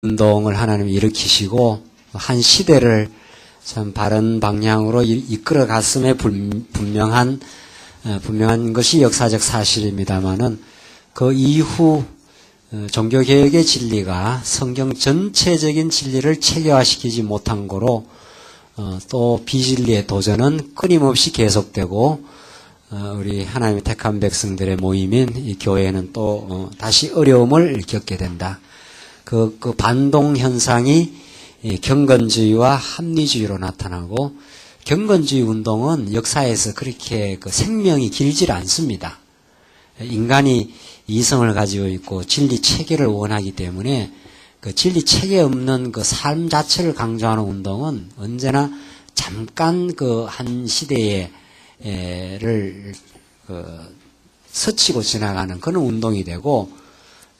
운동을 하나님이 일으키시고 한 시대를 참 바른 방향으로 이끌어 갔음에 분명한 것이 역사적 사실입니다만은 그 이후 종교개혁의 진리가 성경 전체적인 진리를 체계화시키지 못한 거로 또 비진리의 도전은 끊임없이 계속되고 우리 하나님의 택한 백성들의 모임인 이 교회는 또 다시 어려움을 겪게 된다. 그 반동 현상이 경건주의와 합리주의로 나타나고, 경건주의 운동은 역사에서 그렇게 생명이 길질 않습니다. 인간이 이성을 가지고 있고 진리 체계를 원하기 때문에 그 진리 체계 없는 그 삶 자체를 강조하는 운동은 언제나 잠깐 그 한 시대를 스치고 지나가는 그런 운동이 되고,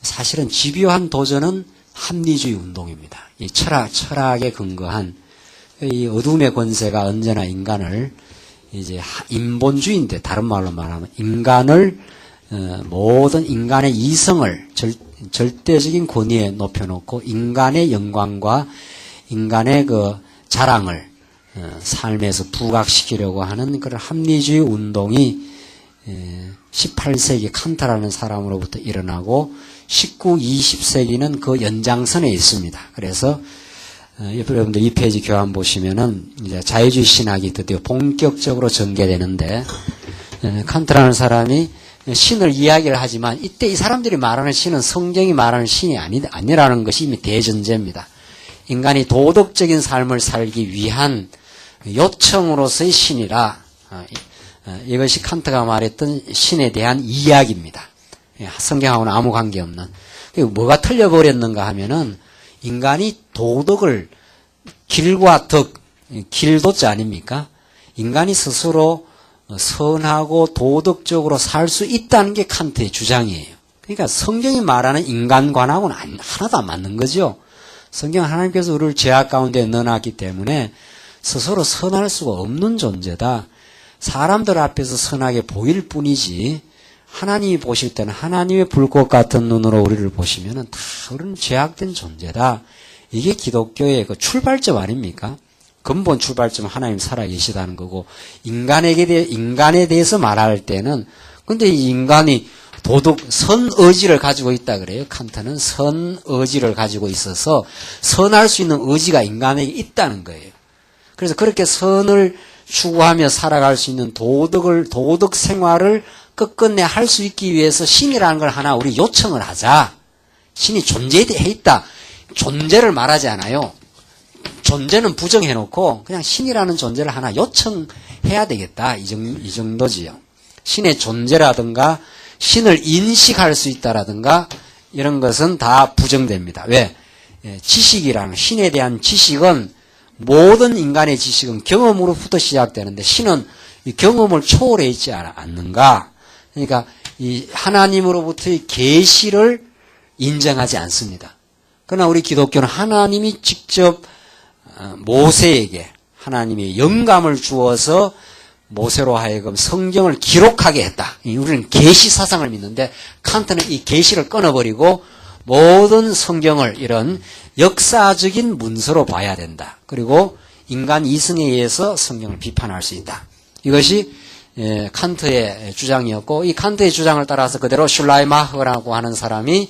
사실은 집요한 도전은 합리주의 운동입니다. 이 철학에 근거한 이 어둠의 권세가 언제나 인간을 이제 인본주의인데, 다른 말로 말하면 인간을 모든 인간의 이성을 절대적인 권위에 높여놓고 인간의 영광과 인간의 그 자랑을 삶에서 부각시키려고 하는 그런 합리주의 운동이 18세기 칸트라는 사람으로부터 일어나고 19, 20세기는 그 연장선에 있습니다. 그래서 여러분들 이 페이지 교환 보시면은 이제 자유주의 신학이 드디어 본격적으로 전개되는데, 칸트라는 사람이 신을 이야기를 하지만 이때 이 사람들이 말하는 신은 성경이 말하는 신이 아니라는 것이 이미 대전제입니다. 인간이 도덕적인 삶을 살기 위한 요청으로서의 신이라, 이것이 칸트가 말했던 신에 대한 이야기입니다. 성경하고는 아무 관계없는. 뭐가 틀려버렸는가 하면은 인간이 도덕을, 길과 덕, 길도자 아닙니까? 인간이 스스로 선하고 도덕적으로 살 수 있다는 게 칸트의 주장이에요. 그러니까 성경이 말하는 인간관하고는 하나도 안 맞는 거죠. 성경은 하나님께서 우리를 죄악 가운데 넣어놨기 때문에 스스로 선할 수가 없는 존재다. 사람들 앞에서 선하게 보일 뿐이지 하나님이 보실 때는 하나님의 불꽃 같은 눈으로 우리를 보시면은 다 우리는 죄악된 존재다. 이게 기독교의 그 출발점 아닙니까? 근본 출발점 하나님 살아계시다는 거고, 인간에 대해서 말할 때는, 근데 이 인간이 선의지를 가지고 있다 그래요. 칸트는 선의지를 가지고 있어서 선할 수 있는 의지가 인간에게 있다는 거예요. 그래서 그렇게 선을 추구하며 살아갈 수 있는 도덕 생활을 끝끝내 할 수 있기 위해서 신이라는 걸 하나 우리 요청을 하자. 신이 존재해 있다. 존재를 말하지 않아요. 존재는 부정해놓고 그냥 신이라는 존재를 하나 요청해야 되겠다. 이 정도지요. 신의 존재라든가 신을 인식할 수 있다라든가 이런 것은 다 부정됩니다. 왜? 지식이라는, 신에 대한 지식은, 모든 인간의 지식은 경험으로부터 시작되는데 신은 이 경험을 초월해 있지 않는가? 그러니까 이 하나님으로부터의 계시를 인정하지 않습니다. 그러나 우리 기독교는 하나님이 직접 모세에게 하나님이 영감을 주어서 모세로 하여금 성경을 기록하게 했다. 우리는 계시 사상을 믿는데 칸트는 이 계시를 끊어버리고 모든 성경을 이런 역사적인 문서로 봐야 된다. 그리고 인간 이성에 의해서 성경을 비판할 수 있다. 이것이 칸트의 주장이었고, 이 칸트의 주장을 따라서 그대로 슐라이마흐라고 하는 사람이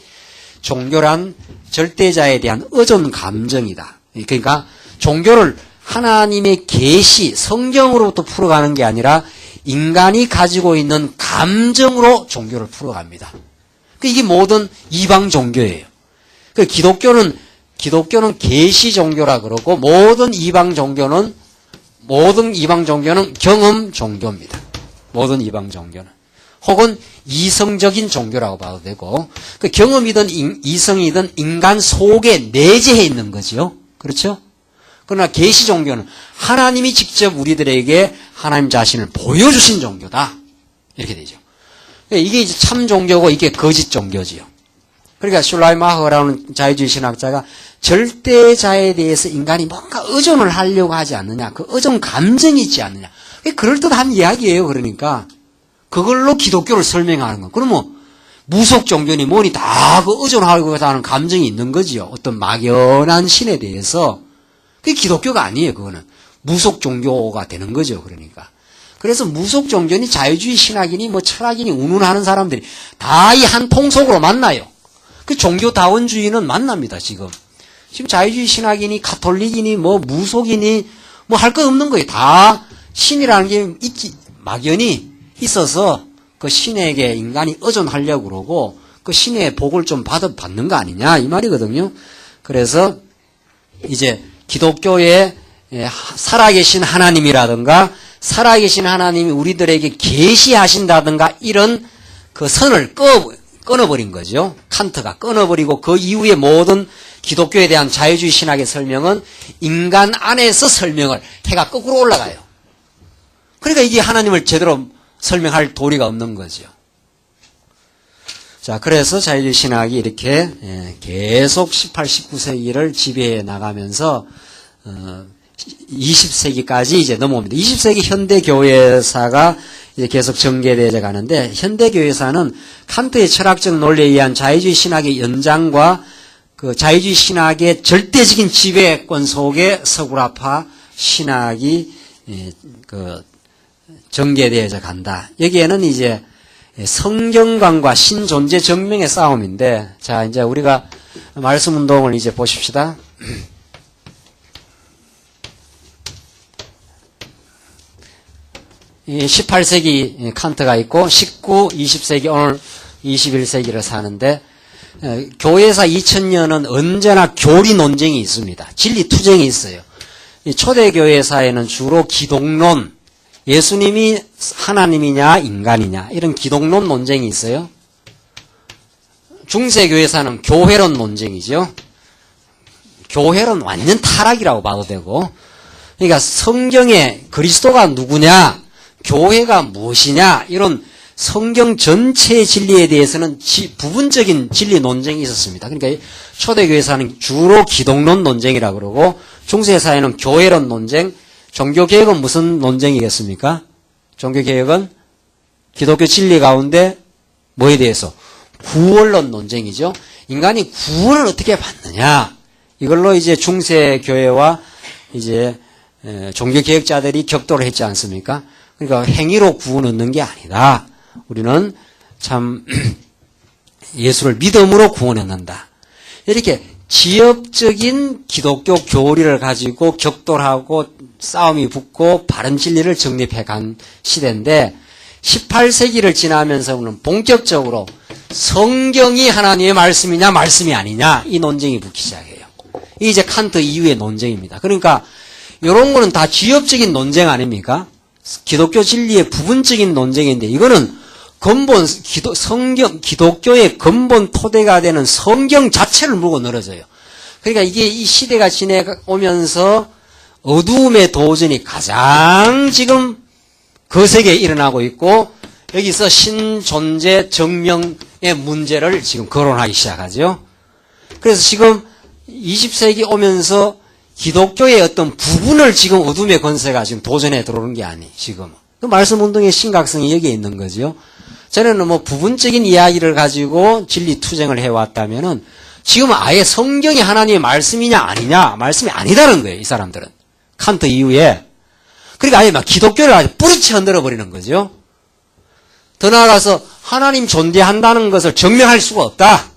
종교란 절대자에 대한 의존 감정이다. 그러니까 종교를 하나님의 계시, 성경으로부터 풀어가는 게 아니라 인간이 가지고 있는 감정으로 종교를 풀어갑니다. 이게 모든 이방 종교예요. 기독교는 계시 종교라 그러고, 모든 이방 종교는 경험 종교입니다. 모든 이방 종교는. 혹은 이성적인 종교라고 봐도 되고, 경험이든 이성이든 인간 속에 내재해 있는 거죠. 그렇죠? 그러나 계시 종교는 하나님이 직접 우리들에게 하나님 자신을 보여주신 종교다. 이렇게 되죠. 이게 이제 참 종교고 이게 거짓 종교지요. 그러니까 슐라이마흐라는 자유주의 신학자가 절대자에 대해서 인간이 뭔가 의존을 하려고 하지 않느냐, 그 의존 감정이 있지 않느냐, 그게 그럴듯한 이야기예요. 그러니까 그걸로 기독교를 설명하는 거. 그러면 무속 종교니 뭐니 다 그 의존하고 하는 감정이 있는 거지요. 어떤 막연한 신에 대해서. 그게 기독교가 아니에요, 그거는. 무속 종교가 되는 거죠, 그러니까. 그래서 무속 종교니 자유주의 신학이니 뭐 철학이니 운운하는 사람들이 다 이 한 통속으로 만나요. 그 종교다원주의는 만납니다, 지금. 지금 자유주의 신학이니 가톨릭이니 뭐 무속이니 뭐 할 거 없는 거예요. 다 신이라는 게 막연히 있어서 그 신에게 인간이 의존하려고 그러고 그 신의 복을 좀 받는 거 아니냐 이 말이거든요. 그래서 이제 기독교에 살아계신 하나님이라든가 살아계신 하나님이 우리들에게 계시하신다든가 이런 그 선을 끊어버린 거죠. 칸트가 끊어버리고 그 이후에 모든 기독교에 대한 자유주의 신학의 설명은 인간 안에서 설명을 해가 거꾸로 올라가요. 그러니까 이게 하나님을 제대로 설명할 도리가 없는 거죠. 자, 그래서 자유주의 신학이 이렇게 계속 18, 19세기를 지배해 나가면서 20세기까지 이제 넘어옵니다. 20세기 현대교회사가 이제 계속 전개되어 가는데 현대교회사는 칸트의 철학적 논리에 의한 자유주의 신학의 연장과 그 자유주의 신학의 절대적인 지배권 속에 서구라파 신학이 그 전개되어져 간다. 여기에는 이제 성경관과 신존재 증명의 싸움인데, 자, 이제 우리가 말씀 운동을 이제 보십시다. 이 18세기 칸트가 있고 19, 20세기 오늘 21세기를 사는데 교회사 2000년은 언제나 교리 논쟁이 있습니다. 진리 투쟁이 있어요. 이 초대교회사에는 주로 기독론, 예수님이 하나님이냐 인간이냐 이런 기독론 논쟁이 있어요. 중세교회사는 교회론 논쟁이죠. 교회론 완전 타락이라고 봐도 되고, 그러니까 성경에 그리스도가 누구냐, 교회가 무엇이냐 이런 성경 전체의 진리에 대해서는 부분적인 진리 논쟁이 있었습니다. 그러니까 초대교회사는 주로 기독론 논쟁이라고 그러고 중세사회는 교회론 논쟁, 종교개혁은 무슨 논쟁이겠습니까? 종교개혁은 기독교 진리 가운데 뭐에 대해서? 구원론 논쟁이죠. 인간이 구원을 어떻게 받느냐. 이걸로 이제 중세교회와 이제 종교개혁자들이 격돌을 했지 않습니까? 그러니까 행위로 구원 얻는 게 아니다. 우리는 참 예수를 믿음으로 구원 얻는다. 이렇게 지엽적인 기독교 교리를 가지고 격돌하고 싸움이 붙고 바른 진리를 정립해 간 시대인데 18세기를 지나면서는 본격적으로 성경이 하나님의 말씀이냐 말씀이 아니냐 이 논쟁이 붙기 시작해요. 이게 이제 칸트 이후의 논쟁입니다. 그러니까 이런 거는 다 지엽적인 논쟁 아닙니까? 기독교 진리의 부분적인 논쟁인데 이거는 근본 기독교의 근본 토대가 되는 성경 자체를 물고 늘어져요. 그러니까 이게 이 시대가 지내오면서 어두움의 도전이 가장 지금 거세게 일어나고 있고 여기서 신존재 증명의 문제를 지금 거론하기 시작하죠. 그래서 지금 20세기 오면서 기독교의 어떤 부분을 지금 어둠의 권세가 지금 도전에 들어오는 게 아니, 지금. 그 말씀 운동의 심각성이 여기에 있는 거죠. 전에는 뭐 부분적인 이야기를 가지고 진리 투쟁을 해왔다면은 지금 아예 성경이 하나님의 말씀이냐 아니냐, 말씀이 아니다는 거예요, 이 사람들은. 칸트 이후에. 그러니까 아예 막 기독교를 아주 뿌리쳐 흔들어 버리는 거죠. 더 나아가서 하나님 존재한다는 것을 증명할 수가 없다.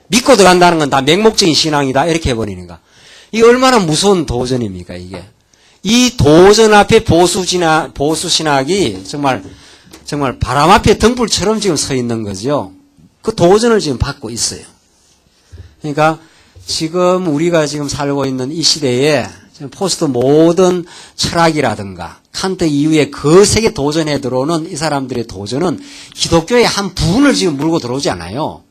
믿고 들어간다는 건 다 맹목적인 신앙이다. 이렇게 해버리는가. 이게 얼마나 무서운 도전입니까, 이게. 이 도전 앞에 보수신학이 정말 바람 앞에 등불처럼 지금 서 있는 거죠. 그 도전을 지금 받고 있어요. 그러니까 지금 우리가 지금 살고 있는 이 시대에 포스트 모던 철학이라든가 칸트 이후에 거세게 도전해 들어오는 이 사람들의 도전은 기독교의 한 부분을 지금 물고 들어오지 않아요.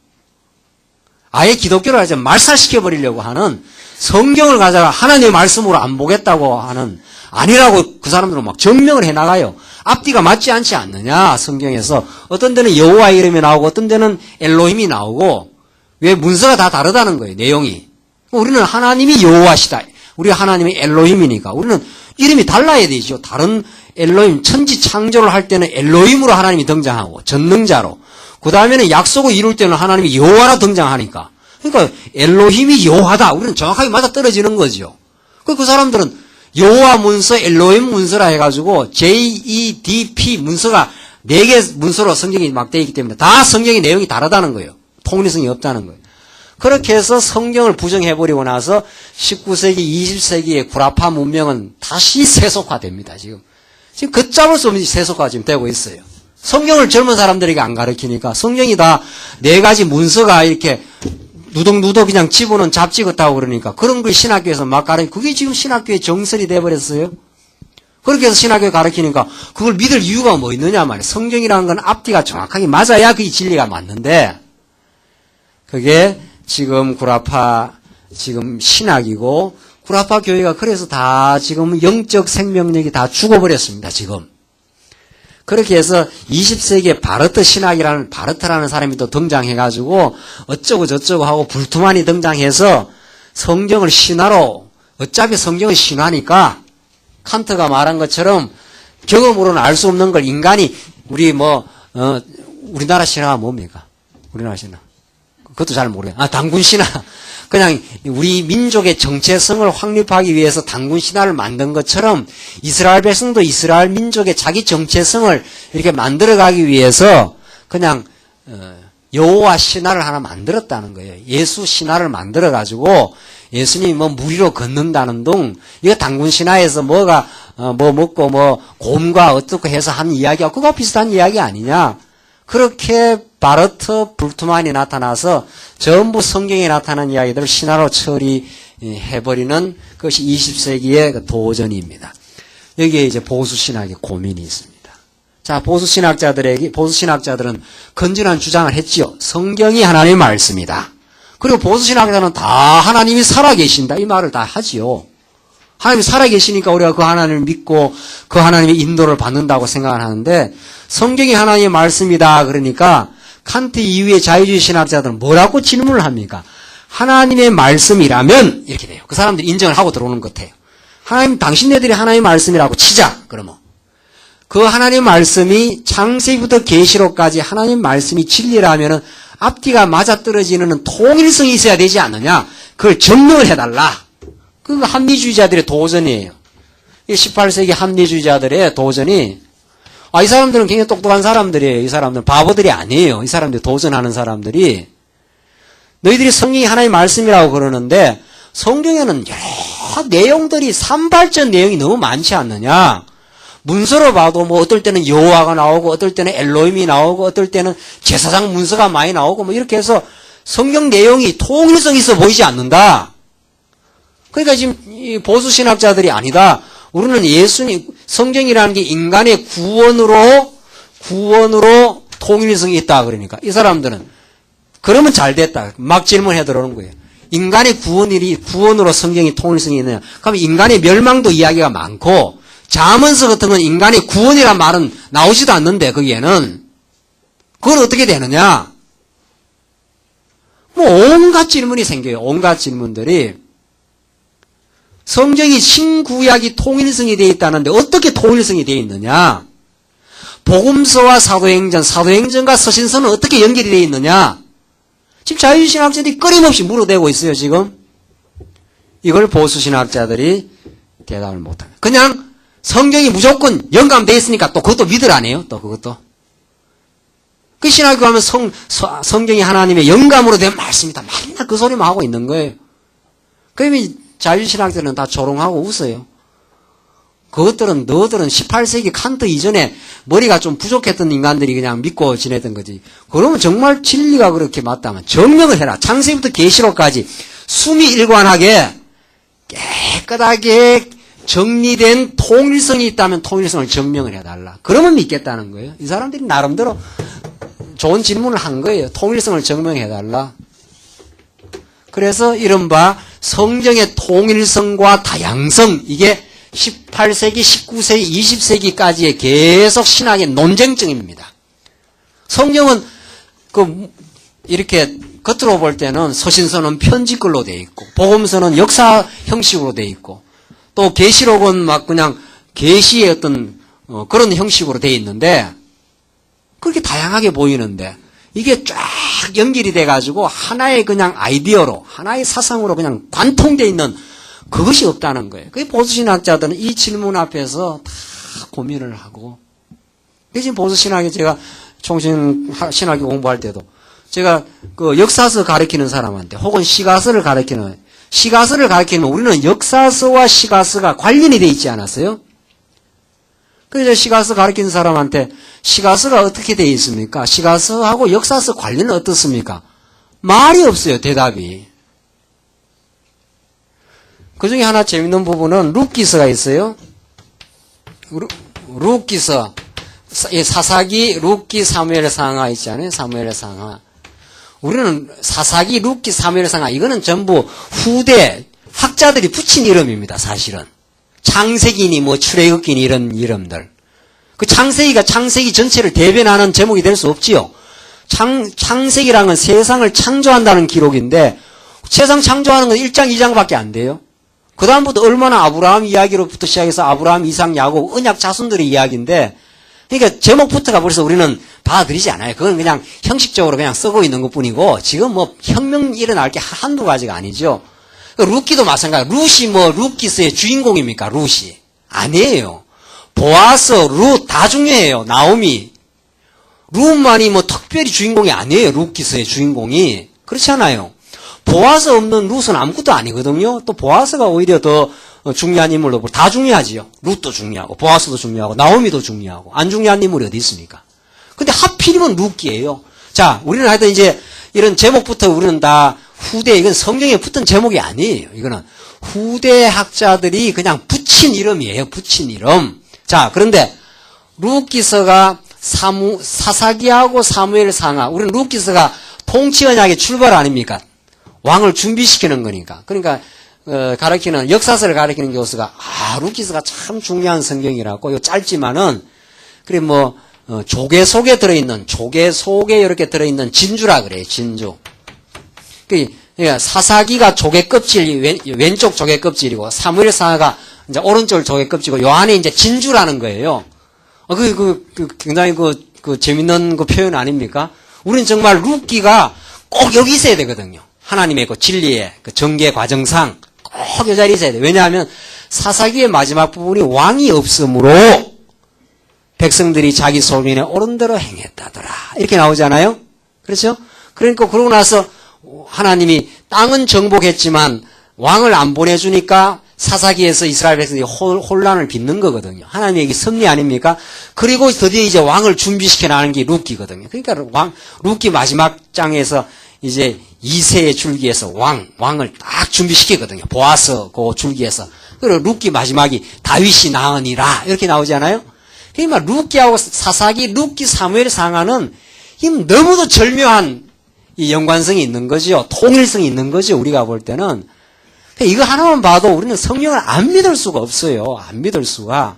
아예 기독교를 아주 말살시켜버리려고 하는 성경을 가져가 하나님의 말씀으로 안 보겠다고 하는 아니라고 그 사람들은 막 증명을 해나가요. 앞뒤가 맞지 않지 않느냐 성경에서. 어떤 데는 여호와 이름이 나오고 어떤 데는 엘로힘이 나오고 왜 문서가 다 다르다는 거예요. 내용이. 우리는 하나님이 여호와시다. 우리가 하나님이 엘로힘이니까 우리는 이름이 달라야 되죠. 다른 엘로힘 천지 창조를 할 때는 엘로힘으로 하나님이 등장하고 전능자로 그 다음에는 약속을 이룰 때는 하나님이 여호와라 등장하니까. 그러니까 엘로힘이 여호와다. 우리는 정확하게 맞아 떨어지는 거죠. 그 사람들은 여호와 문서, 엘로힘 문서라 해가지고 JEDP 문서가 4개 문서로 성경이 막 되어 있기 때문에 다 성경의 내용이 다르다는 거예요. 통일성이 없다는 거예요. 그렇게 해서 성경을 부정해버리고 나서 19세기, 20세기의 구라파 문명은 다시 세속화됩니다. 지금 걷잡을 수 없는 세속화가 지금 되고 있어요. 성경을 젊은 사람들에게 안 가르치니까 성경이 다 4가지 문서가 이렇게 누덕누덕 그냥 집어넣은 잡지 같다고 그러니까 그런 걸 신학교에서 막 가르치고 그게 지금 신학교의 정설이 돼버렸어요. 그렇게 해서 신학교에 가르치니까 그걸 믿을 이유가 뭐 있느냐 말이에요. 성경이라는 건 앞뒤가 정확하게 맞아야 그게 진리가 맞는데 그게 지금 구라파 지금 신학이고 구라파 교회가 그래서 다 지금 영적 생명력이 다 죽어버렸습니다. 지금. 그렇게 해서 20세기에 바르트라는 사람이 또 등장해가지고 어쩌고 저쩌고 하고 불투만이 등장해서 성경을 신화로 어차피 성경은 신화니까 칸트가 말한 것처럼 경험으로는 알 수 없는 걸 인간이 우리나라 신화가 뭡니까? 우리나라 신화. 그것도 잘 모르겠어요. 당군 신화. 그냥 우리 민족의 정체성을 확립하기 위해서 당군 신화를 만든 것처럼 이스라엘 백성도 이스라엘 민족의 자기 정체성을 이렇게 만들어가기 위해서 그냥 여호와 신화를 하나 만들었다는 거예요. 예수 신화를 만들어가지고 예수님이 무리로 걷는다는 둥 이거 당군 신화에서 뭐가 먹고 곰과 어떻게 해서 한 이야기하고 그거 비슷한 이야기 아니냐. 그렇게 바르트 불투만이 나타나서 전부 성경에 나타난 이야기들을 신화로 처리해버리는 것이 20세기의 도전입니다. 여기에 이제 보수신학의 고민이 있습니다. 자, 보수신학자들은 건전한 주장을 했지요. 성경이 하나님의 말씀이다. 그리고 보수신학자는 다 하나님이 살아계신다. 이 말을 다 하지요. 하나님이 살아계시니까 우리가 그 하나님을 믿고 그 하나님의 인도를 받는다고 생각을 하는데 성경이 하나님의 말씀이다. 그러니까 칸트 이후의 자유주의 신학자들은 뭐라고 질문을 합니까? 하나님의 말씀이라면 이렇게 돼요. 그 사람들이 인정을 하고 들어오는 것 같아요. 하나님, 당신네들이 하나님의 말씀이라고 치자. 그러면 그 하나님의 말씀이 창세기부터 계시록까지 하나님의 말씀이 진리라면은 앞뒤가 맞아떨어지는 통일성이 있어야 되지 않느냐? 그걸 증명을 해달라. 그거 합리주의자들의 도전이에요. 18세기 합리주의자들의 도전이 이 사람들은 굉장히 똑똑한 사람들이에요. 이 사람들은 바보들이 아니에요. 이 사람들이 도전하는 사람들이 너희들이 성경이 하나님의 말씀이라고 그러는데 성경에는 여러 내용들이 산발적 내용이 너무 많지 않느냐. 문서로 봐도 어떨 때는 여호와가 나오고 어떨 때는 엘로힘이 나오고 어떨 때는 제사장 문서가 많이 나오고 이렇게 해서 성경 내용이 통일성 있어 보이지 않는다. 그러니까 지금 이 보수 신학자들이 아니다. 우리는 성경이라는 게 인간의 구원으로 통일성이 있다. 그러니까 이 사람들은 그러면 잘 됐다. 막 질문해 들어오는 거예요. 인간의 구원으로 성경이 통일성이 있느냐. 그러면 인간의 멸망도 이야기가 많고 잠언서 같은 건 인간의 구원이란 말은 나오지도 않는데 거기에는 그건 어떻게 되느냐. 온갖 질문이 생겨요. 온갖 질문들이. 성경이 신구약이 통일성이 되어 있다는데 어떻게 통일성이 되어 있느냐? 복음서와 사도행전과 서신서는 어떻게 연결이 되어 있느냐? 지금 자유신학자들이 끊임없이 물어대고 있어요, 지금. 이걸 보수신학자들이 대답을 못합니다. 그냥 성경이 무조건 영감되어 있으니까 또 그것도 믿으라네요, 또 그것도. 그 신학교 가면 성경이 하나님의 영감으로 된 말씀이다. 맨날 그 소리만 하고 있는 거예요. 그러면 자유신학자들은 다 조롱하고 웃어요. 너희들은 18세기 칸트 이전에 머리가 좀 부족했던 인간들이 그냥 믿고 지내던 거지. 그러면 정말 진리가 그렇게 맞다면 증명을 해라. 창세기부터 계시록까지 숨이 일관하게 깨끗하게 정리된 통일성이 있다면 통일성을 증명을 해달라. 그러면 믿겠다는 거예요. 이 사람들이 나름대로 좋은 질문을 한 거예요. 통일성을 증명해달라. 그래서 이른바 성경의 통일성과 다양성, 이게 18세기, 19세기, 20세기까지의 계속 신학의 논쟁점입니다. 성경은 이렇게 겉으로 볼 때는 서신서는 편지글로 되어 있고, 복음서는 역사 형식으로 되어 있고, 또 계시록은 막 그냥 계시의 어떤 그런 형식으로 되어 있는데, 그렇게 다양하게 보이는데, 이게 쫙 연결이 돼가지고 하나의 그냥 아이디어로, 하나의 사상으로 그냥 관통되어 있는 그것이 없다는 거예요. 그 보수신학자들은 이 질문 앞에서 다 고민을 하고, 지금 보수신학에 제가 총신학교 공부할 때도 제가 그 역사서 가르치는 사람한테 혹은 시가서를 가르치는 우리는 역사서와 시가서가 관련이 돼 있지 않았어요? 그래서 시가서 가르치는 사람한테 시가서가 어떻게 돼 있습니까? 시가서하고 역사서 관련은 어떻습니까? 말이 없어요, 대답이. 그 중에 하나 재밌는 부분은 룻기서가 있어요. 룻기서. 사사기, 룻기, 사무엘 상하 있잖아요. 사무엘 상하. 우리는 사사기, 룻기, 사무엘 상하 이거는 전부 후대 학자들이 붙인 이름입니다. 사실은. 창세기니 뭐 출애굽기니 이런 이름들. 그 창세기가 창세기 전체를 대변하는 제목이 될 수 없지요. 창세기라는 건 세상을 창조한다는 기록인데 세상 창조하는 건 1장, 2장밖에 안 돼요. 그 다음부터 얼마나 아브라함 이야기로부터 시작해서 아브라함, 이삭, 야곱, 언약 자손들의 이야기인데 그러니까 제목부터가 벌써 우리는 받아들이지 않아요. 그건 그냥 형식적으로 그냥 쓰고 있는 것뿐이고 지금 뭐 혁명 일어날 게 한두 가지가 아니죠. 룻기도 마찬가지. 룻이 뭐 룻기스의 주인공입니까? 룻이 아니에요. 보아스, 룻 다 중요해요. 나오미. 룻만이 뭐 특별히 주인공이 아니에요. 룻기스의 주인공이. 그렇지 않아요. 보아스 없는 룻은 아무것도 아니거든요. 또 보아스가 오히려 더 중요한 인물로 다 중요하지요. 룻도 중요하고 보아스도 중요하고 나오미도 중요하고 안 중요한 인물이 어디 있습니까? 근데 하필이면 룻기예요. 자, 우리는 하여튼 이제 이런 제목부터 우리는 다 후대, 이건 성경에 붙은 제목이 아니에요. 이거는 후대 학자들이 그냥 붙인 이름이에요. 붙인 이름. 자, 그런데 룻기서가 사사기하고 사무엘 상하, 우리는 룻기서가 통치 언약의 출발 아닙니까? 왕을 준비시키는 거니까. 그러니까 가르치는 역사서를 가르치는 교수가 룻기서가 참 중요한 성경이라고. 이거 짧지만은 그래 뭐 조개 속에 들어있는 이렇게 들어있는 진주라 그래요. 진주. 그러니까 사사기가 조개 껍질 왼쪽 조개 껍질이고 사무엘 상하가 이제 오른쪽 조개 껍질이고 요 안에 이제 진주라는 거예요. 굉장히 재밌는 그 표현 아닙니까? 우리는 정말 룻기가 꼭 여기 있어야 되거든요. 하나님의 그 진리의 그 전개 과정상 꼭 이 자리에 있어야 돼. 왜냐하면 사사기의 마지막 부분이 왕이 없으므로 백성들이 자기 소견에 옳은 대로 행했다더라. 이렇게 나오잖아요. 그렇죠? 그러니까 그러고 나서 하나님이 땅은 정복했지만 왕을 안 보내주니까 사사기에서 이스라엘 백성들이 혼란을 빚는 거거든요. 하나님의 섭리 아닙니까? 그리고 드디어 이제 왕을 준비시켜 나가는 게 룻기거든요. 그러니까 룻기 마지막 장에서 이제 2세의 줄기에서 왕을 딱 준비시키거든요. 보아스 그 줄기에서. 그리고 룻기 마지막이 다윗이 낳으니라 이렇게 나오잖아요. 그러니까 룻기하고 사사기, 룻기, 사무엘 상하는 너무도 절묘한 이 연관성이 있는 거죠. 통일성이 있는 거죠. 우리가 볼 때는. 이거 하나만 봐도 우리는 성경을 안 믿을 수가 없어요. 안 믿을 수가.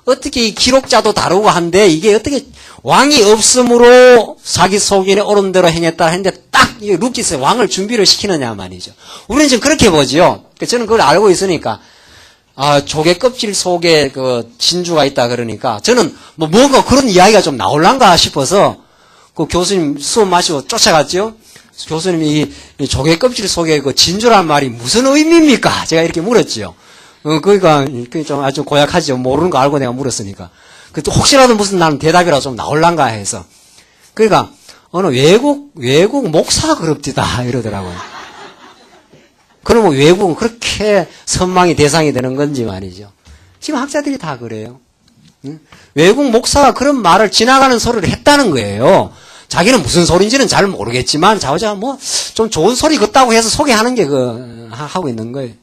어떻게 이 기록자도 다르고 한데 이게 어떻게 왕이 없으므로 자기 소견에 옳은 대로 행했다 했는데 딱 룻기서 왕을 준비를 시키느냐 말이죠. 우리는 지금 그렇게 보지요. 저는 그걸 알고 있으니까 조개 껍질 속에 그 진주가 있다 그러니까 저는 뭔가 그런 이야기가 좀 나올란가 싶어서 그 교수님 수업 마시고 쫓아갔죠. 교수님이 이 조개 껍질 속에 그 진주란 말이 무슨 의미입니까? 제가 이렇게 물었죠. 그러니까 좀 아주 고약하죠. 모르는 거 알고 내가 물었으니까. 그 혹시라도 무슨 나는 대답이라도 좀 나올란가 해서. 그러니까 어느 외국 목사가 그럽디다 이러더라고요. 그러면 외국은 그렇게 선망이 대상이 되는 건지 말이죠. 지금 학자들이 다 그래요. 응? 외국 목사가 그런 말을 지나가는 소리를 했다는 거예요. 자기는 무슨 소리인지는 잘 모르겠지만 자오자 뭐 좀 좋은 소리 같다고 해서 소개하는 게 하고 있는 거예요.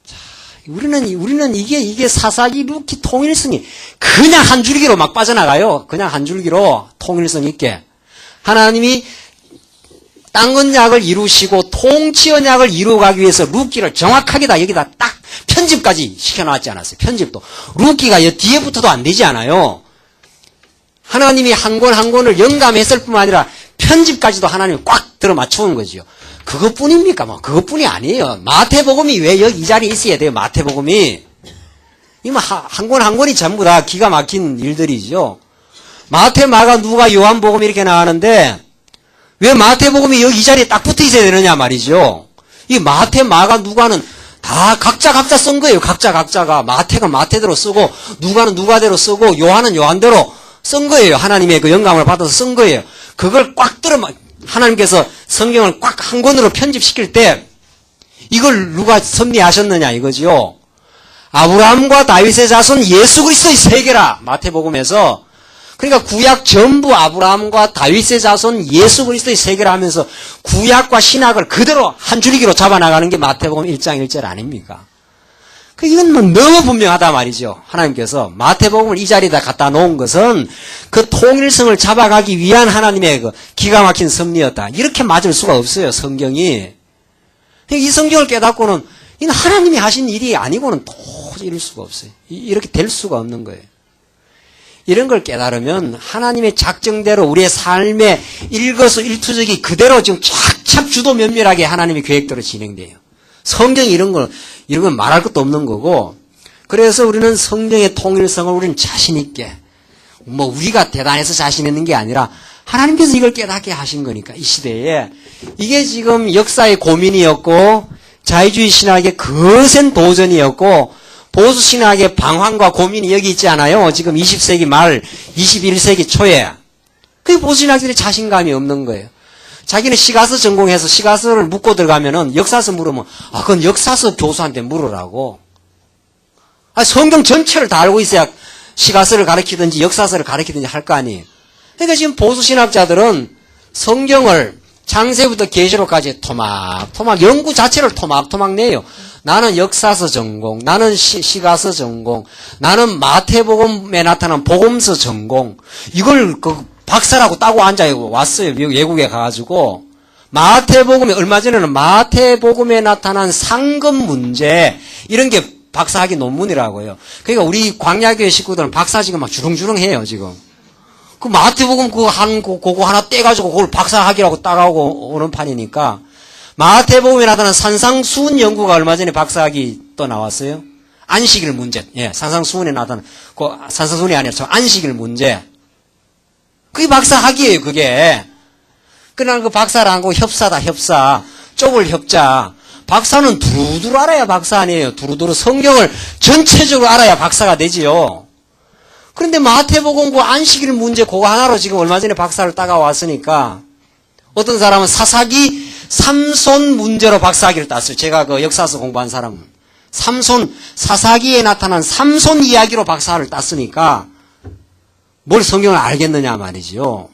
자, 우리는 이게 사사기 룻기 통일성이 그냥 한 줄기로 막 빠져나가요. 그냥 한 줄기로 통일성 있게 하나님이 땅 언약을 이루시고 통치 언약을 이루어가기 위해서 룻기를 정확하게 다 여기다 딱 편집까지 시켜놨지 않았어요. 편집도 룻기가 뒤에부터도 안 되지 않아요. 하나님이 한 권 한 권을 영감했을 뿐만 아니라 편집까지도 하나님이 꽉 들어 맞추는 거지요. 그것뿐입니까? 그것뿐이 아니에요. 마태복음이 왜 여기 이 자리에 있어야 돼요? 마태복음이. 한 권 한 권이 전부 다 기가 막힌 일들이죠. 마태, 마가, 누가, 요한복음 이렇게 나가는데 왜 마태복음이 여기 이 자리에 딱 붙어 있어야 되느냐 말이죠. 이 마태, 마가, 누가는 다 각자 쓴 거예요. 각자가. 마태가 마태대로 쓰고 누가는 누가대로 쓰고 요한은 요한대로 쓴 거예요. 하나님의 그 영감을 받아서 쓴 거예요. 그걸 꽉 들어 하나님께서 성경을 꽉 한 권으로 편집시킬 때 이걸 누가 섭리하셨느냐 이거지요. 아브라함과 다윗의 자손 예수 그리스도의 세계라. 마태복음에서. 그러니까 구약 전부 아브라함과 다윗의 자손 예수 그리스도의 세계라 하면서 구약과 신약을 그대로 한 줄기로 잡아나가는 게 마태복음 1장 1절 아닙니까? 이건 뭐 너무 분명하다 말이죠. 하나님께서 마태복음을 이 자리에다 갖다 놓은 것은 그 통일성을 잡아가기 위한 하나님의 그 기가 막힌 섭리였다. 이렇게 맞을 수가 없어요, 성경이. 이 성경을 깨닫고는 이는 하나님이 하신 일이 아니고는 도저히 이룰 수가 없어요. 이렇게 될 수가 없는 거예요. 이런 걸 깨달으면 하나님의 작정대로 우리의 삶의 일거수일투족이 그대로 지금 착착 주도 면밀하게 하나님의 계획대로 진행돼요. 성경이 이런 건 말할 것도 없는 거고, 그래서 우리는 성경의 통일성을 우리는 자신있게, 우리가 대단해서 자신 있는 게 아니라 하나님께서 이걸 깨닫게 하신 거니까, 이 시대에. 이게 지금 역사의 고민이었고, 자유주의 신학의 거센 도전이었고, 보수 신학의 방황과 고민이 여기 있지 않아요? 지금 20세기 말, 21세기 초에. 그 보수 신학들이 자신감이 없는 거예요. 자기는 시가서 전공해서 시가서를 묻고 들어가면은 역사서 물으면, 그건 역사서 교수한테 물으라고. 성경 전체를 다 알고 있어야 시가서를 가르치든지 역사서를 가르치든지 할 거 아니에요. 그러니까 지금 보수 신학자들은 성경을 창세부터 계시록까지 토막 연구 자체를 토막 내요. 나는 역사서 전공, 나는 시가서 전공, 나는 마태복음에 나타난 복음서 전공. 이걸 박사라고 따고 앉아 왔어요. 외국에 가가지고. 마태복음에, 얼마 전에는 마태복음에 나타난 상급 문제, 이런 게 박사학위 논문이라고요. 그러니까 우리 광야교회 식구들은 박사 지금 막 주렁주렁 해요, 지금. 그 마태복음 그거 하나 떼가지고 그걸 박사학위라고 따가고 오는 판이니까. 마태복음에 나타난 산상수훈 연구가 얼마 전에 박사학위 또 나왔어요. 안식일 문제. 예, 산상수훈에 나타난, 산상수훈이 아니라 안식일 문제. 그게 박사학위예요, 그게. 그러나 그 박사라는 거 협사다, 협사. 쪽을 협자. 박사는 두루두루 알아야 박사 아니에요. 두루두루 성경을 전체적으로 알아야 박사가 되지요. 그런데 마태복음 그 안식일 문제 그거 하나로 지금 얼마 전에 박사를 따가왔으니까 어떤 사람은 사사기 삼손 문제로 박사학위를 땄어요. 제가 그 역사서 공부한 사람은. 사사기에 나타난 삼손 이야기로 박사를 땄으니까 뭘 성경을 알겠느냐 말이죠.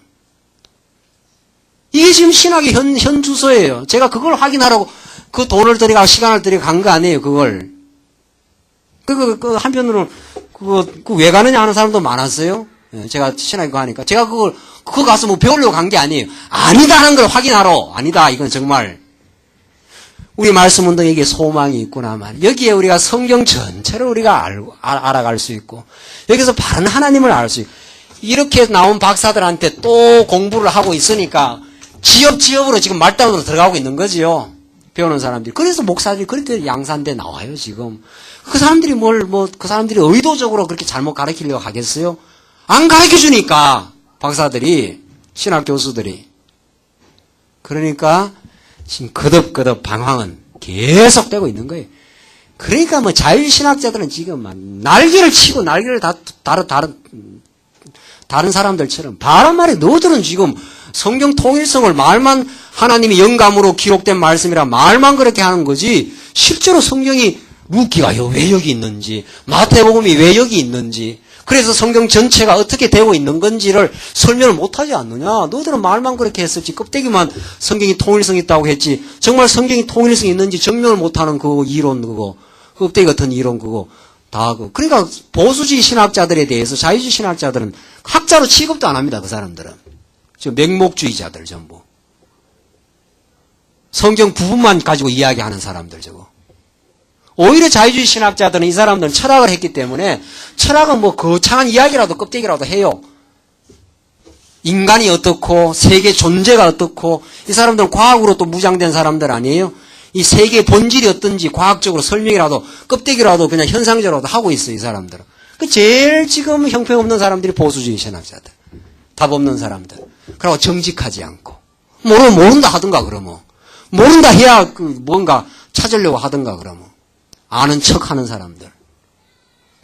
이게 지금 신학의 현 주소예요. 제가 그걸 확인하라고 그 돈을 들여가 시간을 들여가 간 거 아니에요, 그걸. 한편으로는 왜 가느냐 하는 사람도 많았어요. 제가 신학에 가니까. 제가 그거 가서 배우려고 간 게 아니에요. 아니다 하는 걸 확인하러. 아니다. 이건 정말. 우리 말씀 운동에게 소망이 있구나 말. 여기에 우리가 성경 전체를 우리가 알아갈 수 있고, 여기서 바른 하나님을 알 수 있고, 이렇게 나온 박사들한테 또 공부를 하고 있으니까, 지역으로 지금 말단으로 들어가고 있는 거지요. 배우는 사람들이. 그래서 목사들이 그렇게 양산대 나와요, 지금. 그 사람들이 그 사람들이 의도적으로 그렇게 잘못 가르치려고 하겠어요? 안 가르쳐 주니까, 박사들이, 신학 교수들이. 그러니까, 지금 거듭 방황은 계속되고 있는 거예요. 그러니까 자유신학자들은 지금 날개를 치고 날개를 다른 사람들처럼 바른 말에 너희들은 지금 성경 통일성을 말만 하나님의 영감으로 기록된 말씀이라 말만 그렇게 하는 거지 실제로 성경이 루키가 왜 여기 있는지 마태복음이 왜 여기 있는지 그래서 성경 전체가 어떻게 되고 있는 건지를 설명을 못하지 않느냐. 너희들은 말만 그렇게 했었지. 껍데기만 성경이 통일성이 있다고 했지. 정말 성경이 통일성이 있는지 증명을 못하는 그 이론 그거. 껍데기 같은 이론 그거. 다 그러니까 보수주의 신학자들에 대해서 자유주의 신학자들은 학자로 취급도 안 합니다. 그 사람들은. 지금 맹목주의자들 전부. 성경 부분만 가지고 이야기하는 사람들 저거. 오히려 자유주의 신학자들은 이 사람들은 철학을 했기 때문에 철학은 거창한 이야기라도 껍데기라도 해요. 인간이 어떻고 세계 존재가 어떻고 이 사람들은 과학으로 또 무장된 사람들 아니에요? 이 세계의 본질이 어떤지 과학적으로 설명이라도 껍데기라도 그냥 현상적으로도 하고 있어요. 이 사람들은. 그 제일 지금 형편없는 사람들이 보수주의 신학자들. 답 없는 사람들. 그리고 정직하지 않고. 모른다 하든가, 그러면. 모른다 해야 뭔가 찾으려고 하든가, 그러면. 아는 척 하는 사람들.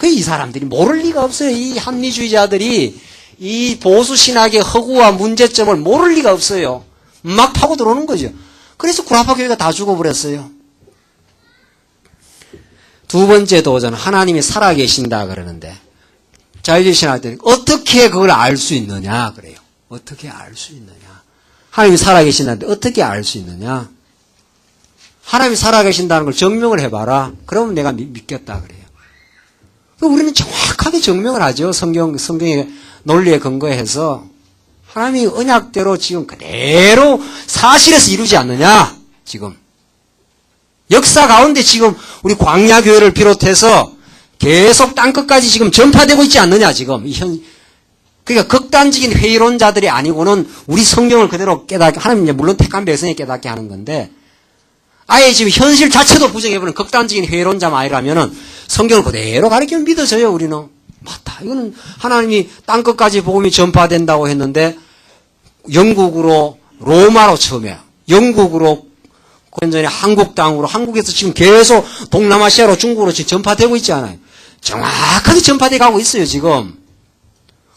이 사람들이 모를 리가 없어요. 이 합리주의자들이 이 보수신학의 허구와 문제점을 모를 리가 없어요. 막 파고 들어오는 거죠. 그래서 구라파 교회가 다 죽어버렸어요. 두 번째 도전, 하나님이 살아계신다 그러는데, 자유주의 신학들이 어떻게 그걸 알 수 있느냐 그래요. 어떻게 알 수 있느냐. 하나님이 살아계신다는데 어떻게 알 수 있느냐. 하나님이 살아계신다는 걸 증명을 해봐라. 그러면 내가 믿겠다 그래요. 우리는 정확하게 증명을 하죠. 성경의 논리에 근거해서. 하나님이 언약대로 지금 그대로 사실에서 이루지 않느냐, 지금. 역사 가운데 지금 우리 광야교회를 비롯해서 계속 땅끝까지 지금 전파되고 있지 않느냐, 지금. 그러니까 극단적인 회의론자들이 아니고는 우리 성경을 그대로 깨닫게, 하나님 이제 물론 택한 백성이 깨닫게 하는 건데, 아예 지금 현실 자체도 부정해버리는 극단적인 회의론자만 아니라면은 성경을 그대로 가르치면 믿어져요, 우리는. 맞다. 이거는 하나님이 땅끝까지 복음이 전파된다고 했는데, 영국으로, 로마로 처음에, 영국으로, 전에 한국 땅으로, 한국에서 지금 계속 동남아시아로, 중국으로 지금 전파되고 있지 않아요. 정확하게 전파돼 가고 있어요, 지금.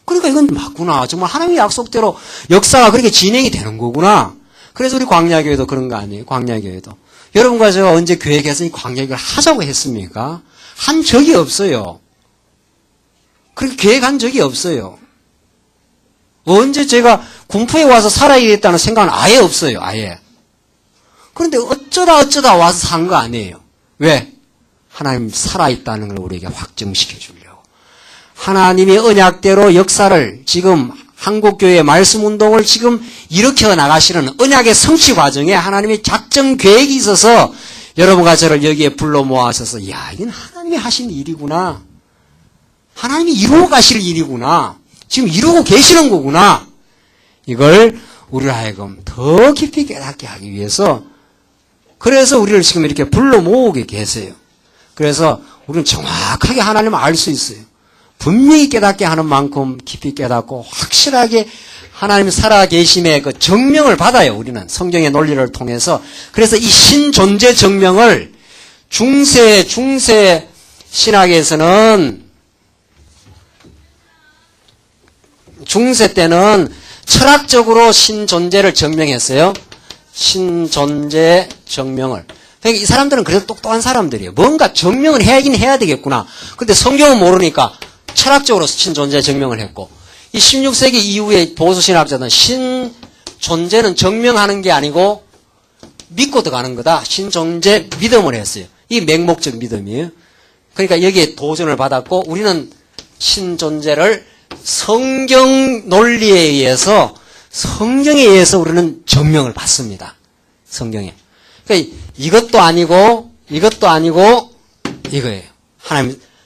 그러니까 이건 맞구나. 정말 하나님의 약속대로 역사가 그렇게 진행이 되는 거구나. 그래서 우리 광야교회도 그런 거 아니에요, 광야교회도. 여러분과 제가 언제 교회에서 이 광야교회를 하자고 했습니까? 한 적이 없어요. 그렇게 계획한 적이 없어요. 언제 제가 군포에 와서 살아야겠다는 생각은 아예 없어요, 아예. 그런데 어쩌다 와서 산 거 아니에요. 왜? 하나님 살아있다는 걸 우리에게 확증시켜 주려고. 하나님의 언약대로 역사를 지금 한국교회의 말씀운동을 지금 일으켜 나가시는 언약의 성취 과정에 하나님의 작정 계획이 있어서 여러분과 저를 여기에 불러 모아셔서, 이야, 이건 하나님이 하신 일이구나. 하나님이 이루어 가실 일이구나. 지금 이루고 계시는 거구나. 이걸 우리를 하여금 더 깊이 깨닫게 하기 위해서, 그래서 우리를 지금 이렇게 불러 모으게 계세요. 그래서 우리는 정확하게 하나님을 알 수 있어요. 분명히 깨닫게 하는 만큼 깊이 깨닫고 확실하게 하나님 살아계심의 그 증명을 받아요, 우리는. 성경의 논리를 통해서. 그래서 이 신존재 증명을 중세 신학에서는, 중세 때는 철학적으로 신존재를 증명했어요. 신존재 증명을. 그러니까 이 사람들은 그래도 똑똑한 사람들이에요. 뭔가 증명을 해야긴 해야 되겠구나. 근데 성경은 모르니까 철학적으로 신존재 증명을 했고, 이 16세기 이후에 보수신학자들은 신존재는 증명하는 게 아니고 믿고 들어가는 거다. 신존재 믿음을 했어요. 이 맹목적 믿음이에요. 그러니까 여기에 도전을 받았고, 우리는 신존재를 성경 논리에 의해서, 성경에 의해서 우리는 증명을 받습니다. 성경에. 그러니까 이것도 아니고 이거예요.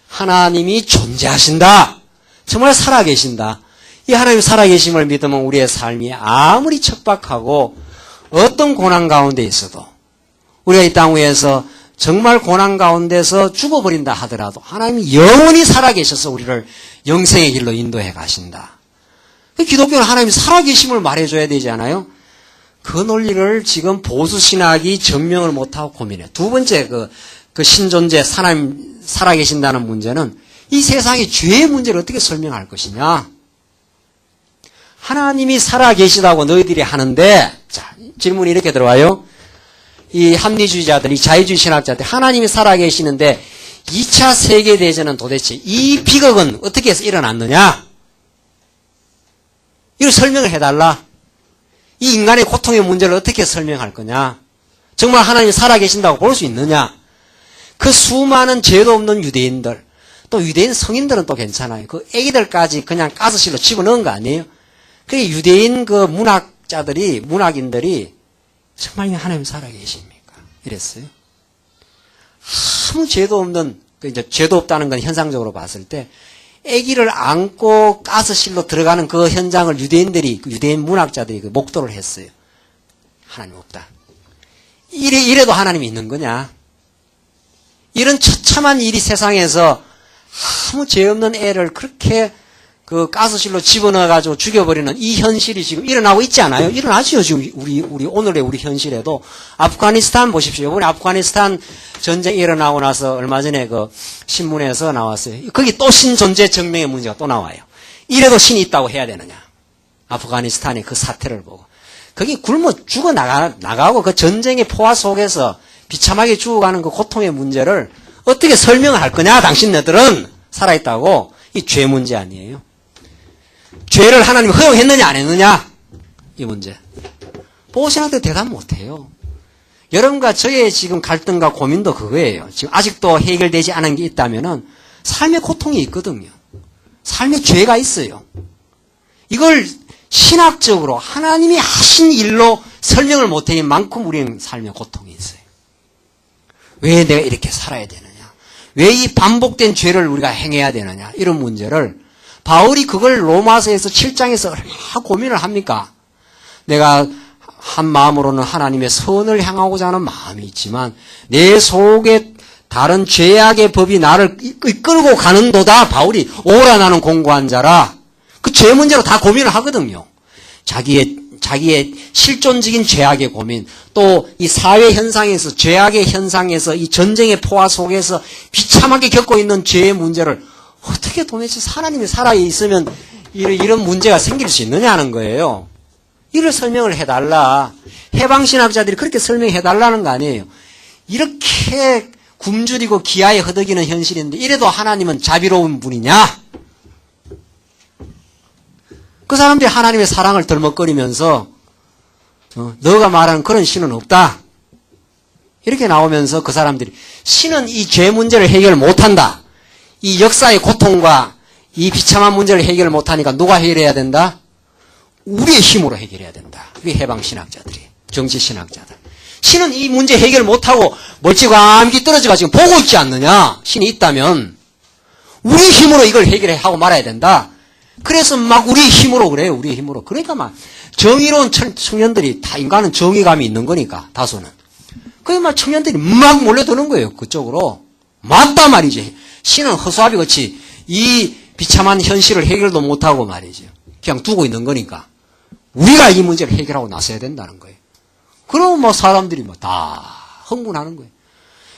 하나님이 존재하신다. 정말 살아계신다. 이 하나님 살아계심을 믿으면 우리의 삶이 아무리 척박하고 어떤 고난 가운데 있어도, 우리가 이 땅 위에서 정말 고난 가운데서 죽어버린다 하더라도 하나님이 영원히 살아계셔서 우리를 영생의 길로 인도해 가신다. 기독교는 하나님이 살아계심을 말해줘야 되지 않아요? 그 논리를 지금 보수신학이 증명을 못하고 고민해요. 두 번째 그 신존재, 하나님 살아계신다는 문제는 이 세상의 죄의 문제를 어떻게 설명할 것이냐. 하나님이 살아계시다고 너희들이 하는데, 자, 질문이 이렇게 들어와요. 이 합리주의자들, 이 자유주의 신학자들, 하나님이 살아계시는데 2차 세계대전은 도대체 이 비극은 어떻게 해서 일어났느냐? 이걸 설명을 해달라. 이 인간의 고통의 문제를 어떻게 설명할 거냐? 정말 하나님이 살아계신다고 볼 수 있느냐? 그 수많은 죄도 없는 유대인들, 또 유대인 성인들은 또 괜찮아요. 그 애기들까지 그냥 가스실로 집어넣은 거 아니에요? 그 유대인 그 문학인들이 정말 하나님 살아계십니까? 이랬어요. 아무 죄도 없는, 이제 죄도 없다는 건 현상적으로 봤을 때, 아기를 안고 가스실로 들어가는 그 현장을 유대인 문학자들이 그 목도를 했어요. 하나님 없다. 이래도 하나님이 있는 거냐? 이런 처참한 일이 세상에서 아무 죄 없는 애를 그렇게 그 가스실로 집어넣어가지고 죽여버리는 이 현실이 지금 일어나고 있지 않아요? 일어나죠, 지금 오늘의 우리 현실에도. 아프가니스탄 보십시오. 이번에 아프가니스탄 전쟁이 일어나고 나서 얼마 전에 그 신문에서 나왔어요. 거기 또 신존재 증명의 문제가 또 나와요. 이래도 신이 있다고 해야 되느냐. 아프가니스탄의 그 사태를 보고. 거기 굶어 죽어 나가고 그 전쟁의 포화 속에서 비참하게 죽어가는 그 고통의 문제를 어떻게 설명을 할 거냐, 당신네들은 살아있다고. 이 죄 문제 아니에요. 죄를 하나님이 허용했느냐 안 했느냐, 이 문제. 보호신학도 대답 못해요. 여러분과 저의 지금 갈등과 고민도 그거예요. 지금 아직도 해결되지 않은 게 있다면은 삶의 고통이 있거든요. 삶의 죄가 있어요. 이걸 신학적으로 하나님이 하신 일로 설명을 못하는 만큼 우리는 삶의 고통이 있어요. 왜 내가 이렇게 살아야 되느냐? 왜 이 반복된 죄를 우리가 행해야 되느냐? 이런 문제를 바울이 그걸 로마서에서 7장에서 얼마나 고민을 합니까? 내가 한 마음으로는 하나님의 선을 향하고자 하는 마음이 있지만 내 속에 다른 죄악의 법이 나를 이끌고 가는도다. 바울이 오라 나는 공고한 자라. 그 죄 문제로 다 고민을 하거든요. 자기의 실존적인 죄악의 고민, 또 이 사회 현상에서, 죄악의 현상에서, 이 전쟁의 포화 속에서 비참하게 겪고 있는 죄의 문제를 어떻게 도대체 하나님이 살아있으면 이런 문제가 생길 수 있느냐 하는 거예요. 이를 설명을 해달라. 해방신학자들이 그렇게 설명해달라는 거 아니에요. 이렇게 굶주리고 기아에 허덕이는 현실인데 이래도 하나님은 자비로운 분이냐? 그 사람들이 하나님의 사랑을 덜먹거리면서 너가 말하는 그런 신은 없다. 이렇게 나오면서 그 사람들이 신은 이 죄 문제를 해결 못한다. 이 역사의 고통과 이 비참한 문제를 해결 못하니까 누가 해결해야 된다? 우리의 힘으로 해결해야 된다. 우리 해방신학자들이, 정치신학자들. 신은 이 문제 해결 못하고 멀찌감기 떨어져가 지금 보고 있지 않느냐? 신이 있다면 우리 힘으로 이걸 해결하고 말아야 된다. 그래서 막 우리 힘으로 그래요. 우리 힘으로. 그러니까 막 정의로운 청년들이 다 인간은 정의감이 있는 거니까 다수는. 그래 막 청년들이 막 몰려드는 거예요. 그쪽으로. 맞다 말이지. 신은 허수아비 같이 이 비참한 현실을 해결도 못하고 말이죠. 그냥 두고 있는 거니까. 우리가 이 문제를 해결하고 나서야 된다는 거예요. 그러면 뭐 사람들이 뭐 다 흥분하는 거예요.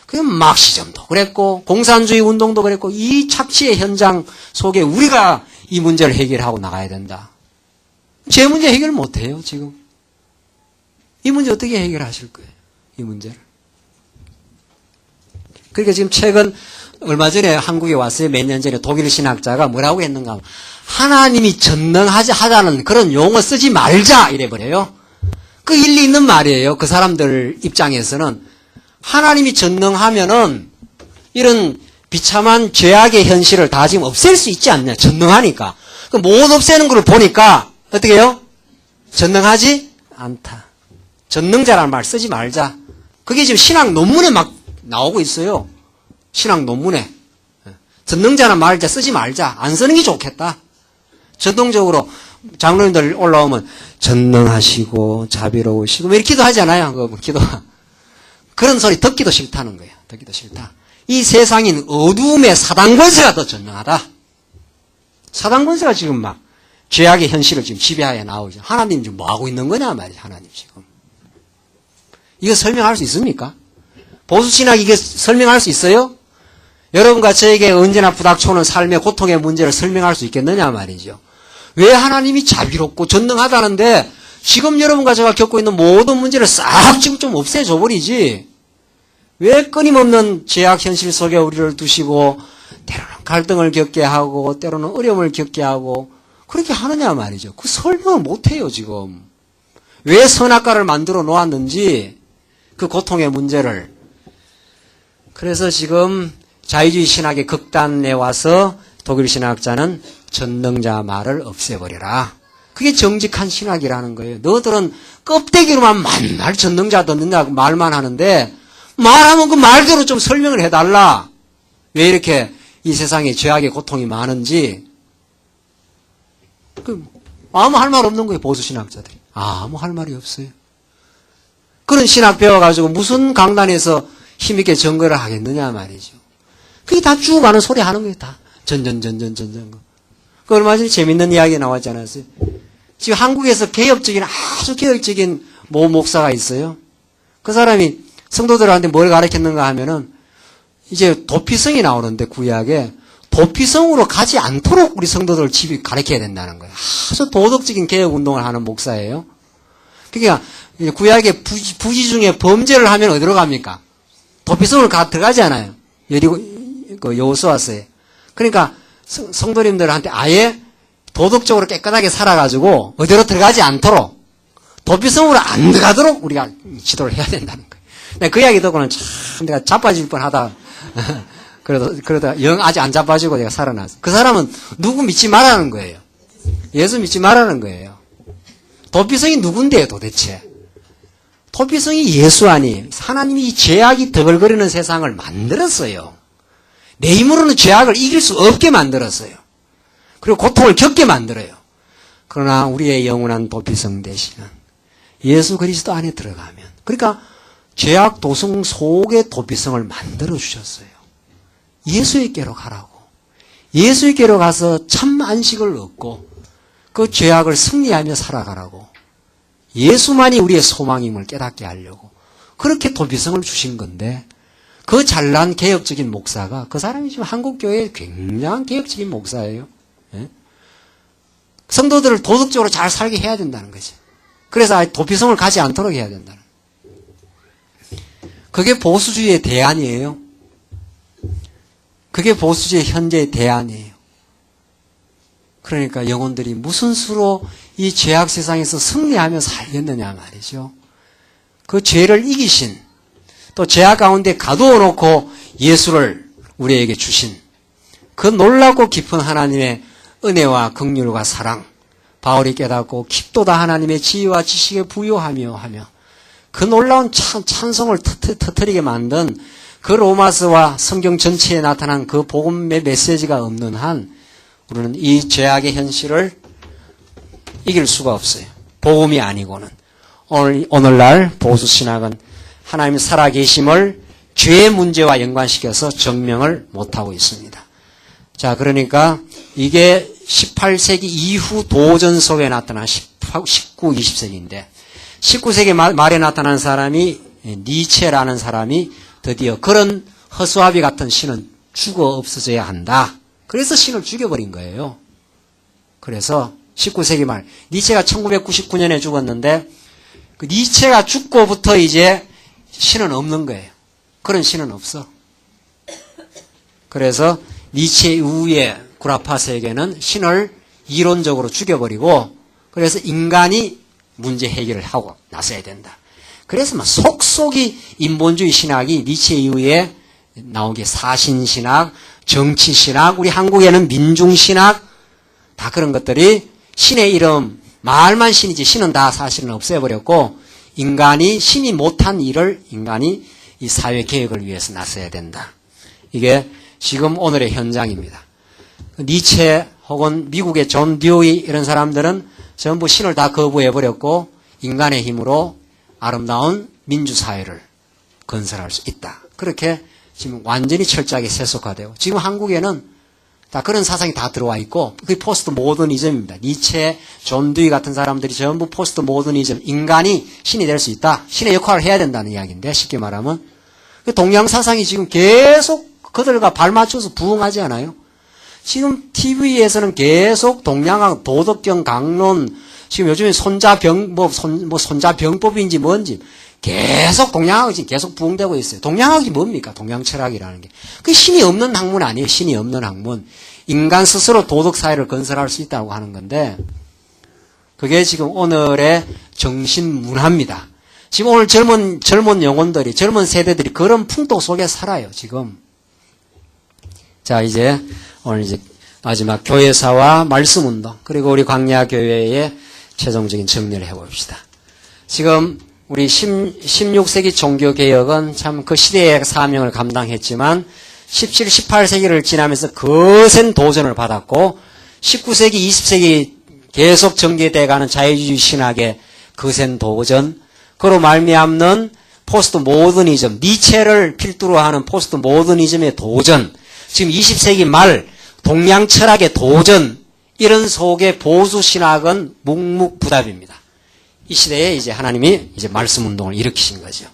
그 막시즘도 그랬고 공산주의 운동도 그랬고 이 착취의 현장 속에 우리가 이 문제를 해결하고 나가야 된다. 제 문제 해결 못해요 지금. 이 문제 어떻게 해결하실 거예요? 이 문제를. 그러니까 지금 최근 얼마 전에 한국에 왔어요. 몇 년 전에 독일 신학자가 뭐라고 했는가 하면 하나님이 전능하다는 그런 용어 쓰지 말자 이래버려요. 그 일리 있는 말이에요. 그 사람들 입장에서는 하나님이 전능하면은 이런 비참한 죄악의 현실을 다 지금 없앨 수 있지 않냐. 전능하니까. 못 없애는 걸 보니까 어떻게 해요? 전능하지 않다. 전능자라는 말 쓰지 말자. 그게 지금 신학 논문에 막 나오고 있어요. 신학 논문에. 전능자라는 말 쓰지 말자. 안 쓰는 게 좋겠다. 전통적으로 장로님들 올라오면 전능하시고 자비로우시고 이렇게 기도하잖아요. 그 기도. 그런 소리 듣기도 싫다는 거예요. 듣기도 싫다. 이 세상인 어두움의 사단 권세가 더 전능하다. 사단 권세가 지금 막 죄악의 현실을 지금 지배하여 나오죠. 하나님 지금 뭐 하고 있는 거냐 말이죠. 하나님 지금. 이거 설명할 수 있습니까? 보수신학 이게 설명할 수 있어요? 여러분과 저에게 언제나 부닥쳐오는 삶의 고통의 문제를 설명할 수 있겠느냐 말이죠. 왜 하나님이 자비롭고 전능하다는데 지금 여러분과 제가 겪고 있는 모든 문제를 싹 지금 좀 없애줘 버리지. 왜 끊임없는 죄악 현실 속에 우리를 두시고 때로는 갈등을 겪게 하고 때로는 어려움을 겪게 하고 그렇게 하느냐 말이죠. 그 설명을 못해요 지금. 왜 선악과를 만들어 놓았는지 그 고통의 문제를. 그래서 지금 자유주의 신학의 극단에 와서 독일 신학자는 전능자 말을 없애버려라. 그게 정직한 신학이라는 거예요. 너희들은 껍데기로만 만날 전능자 듣는다 말만 하는데 말하면 그 말대로 좀 설명을 해달라. 왜 이렇게 이 세상에 죄악의 고통이 많은지. 아무 할 말 없는 거예요. 보수신학자들이. 아무 할 말이 없어요. 그런 신학 배워가지고 무슨 강단에서 힘있게 증거를 하겠느냐 말이죠. 그게 다 쭉 가는 소리 하는 거예요. 다. 전전. 그 얼마 전에 재밌는 이야기 나왔지 않았어요? 지금 한국에서 아주 개혁적인 모 목사가 있어요. 그 사람이 성도들한테 뭘 가르쳤는가 하면은 이제 도피성이 나오는데 구약에 도피성으로 가지 않도록 우리 성도들 집이 가르쳐야 된다는 거예요. 아주 도덕적인 개혁 운동을 하는 목사예요. 그러니까 구약의 부지 중에 범죄를 하면 어디로 갑니까? 도피성으로 들어가지 않아요. 여호수아서에. 그러니까 성도님들한테 아예 도덕적으로 깨끗하게 살아가지고 어디로 들어가지 않도록 도피성으로 안 들어가도록 우리가 지도를 해야 된다는 거예요. 그 이야기 듣고는 참 내가 자빠질 뻔하다. 그러다 영 아직 안 자빠지고 내가 살아났어. 그 사람은 누구 믿지 말라는 거예요. 예수 믿지 말라는 거예요. 도피성이 누군데요 도대체? 도피성이 예수 아니에요. 하나님이 이 죄악이 더글거리는 세상을 만들었어요. 내 힘으로는 죄악을 이길 수 없게 만들었어요. 그리고 고통을 겪게 만들어요. 그러나 우리의 영원한 도피성 대신은 예수 그리스도 안에 들어가면, 그러니까 죄악 도성 속의 도피성을 만들어 주셨어요. 예수에게로 가라고. 예수에게로 가서 참 안식을 얻고 그 죄악을 승리하며 살아가라고. 예수만이 우리의 소망임을 깨닫게 하려고 그렇게 도피성을 주신 건데, 그 잘난 개혁적인 목사가, 그 사람이 지금 한국교회의 굉장한 개혁적인 목사예요. 예? 성도들을 도덕적으로 잘 살게 해야 된다는 거지. 그래서 도피성을 가지 않도록 해야 된다는. 그게 보수주의의 대안이에요. 그게 보수주의의 현재의 대안이에요. 그러니까 영혼들이 무슨 수로 이 죄악 세상에서 승리하며 살겠느냐 말이죠. 그 죄를 이기신, 또 죄악 가운데 가두어 놓고 예수를 우리에게 주신 그 놀랍고 깊은 하나님의 은혜와 긍휼과 사랑, 바울이 깨닫고 깊도다 하나님의 지혜와 지식에 부요하며 하며 그 놀라운 찬송을 터뜨리게 만든 그 로마서와 성경 전체에 나타난 그 복음의 메시지가 없는 한 우리는 이 죄악의 현실을 이길 수가 없어요. 복음이 아니고는. 오늘날 보수신학은 하나님 살아계심을 죄의 문제와 연관시켜서 증명을 못하고 있습니다. 자, 그러니까 이게 18세기 이후 도전 속에 나타난 19, 20세기인데 19세기 말에 나타난 사람이 니체라는 사람이 드디어 그런 허수아비 같은 신은 죽어 없어져야 한다. 그래서 신을 죽여버린 거예요. 그래서 19세기 말 니체가 1999년에 죽었는데 그 니체가 죽고부터 이제 신은 없는 거예요. 그런 신은 없어. 그래서 니체 이후에 구라파 세계는 신을 이론적으로 죽여버리고 그래서 인간이 문제 해결을 하고 나서야 된다. 그래서 막 속속이 인본주의 신학이 니체 이후에 나온 게 사신신학, 정치신학, 우리 한국에는 민중신학, 다 그런 것들이 신의 이름, 말만 신이지 신은 다 사실은 없애버렸고 인간이 신이 못한 일을 인간이 이 사회개혁을 위해서 나서야 된다. 이게 지금 오늘의 현장입니다. 니체 혹은 미국의 존 듀이 이런 사람들은 전부 신을 다 거부해버렸고 인간의 힘으로 아름다운 민주사회를 건설할 수 있다. 그렇게 지금 완전히 철저하게 세속화되고 지금 한국에는 다 그런 사상이 다 들어와 있고 그게 포스트 모더니즘입니다. 니체, 존 듀이 같은 사람들이 전부 포스트 모더니즘, 인간이 신이 될 수 있다. 신의 역할을 해야 된다는 이야기인데 쉽게 말하면 그 동양 사상이 지금 계속 그들과 발맞춰서 부응하지 않아요? 지금 TV에서는 계속 동양학 도덕경 강론, 지금 요즘에 손자병법인지 뭔지 계속 동양학이 지금 계속 부응되고 있어요. 동양학이 뭡니까? 동양철학이라는 게. 그게 신이 없는 학문 아니에요. 신이 없는 학문. 인간 스스로 도덕사회를 건설할 수 있다고 하는 건데, 그게 지금 오늘의 정신문화입니다. 지금 오늘 젊은 영혼들이, 젊은 세대들이 그런 풍토 속에 살아요, 지금. 자, 이제, 오늘 이제 마지막 교회사와 말씀운동, 그리고 우리 광야교회의 최종적인 정리를 해봅시다. 지금 우리 16세기 종교개혁은 참 그 시대의 사명을 감당했지만 17, 18세기를 지나면서 거센 도전을 받았고 19세기, 20세기 계속 전개돼가는 자유주의 신학의 거센 도전, 그로 말미암는 포스트 모더니즘, 니체를 필두로 하는 포스트 모더니즘의 도전, 지금 20세기 말 동양 철학의 도전, 이런 속의 보수 신학은 묵묵부답입니다. 이 시대에 이제 하나님이 이제 말씀 운동을 일으키신 거죠.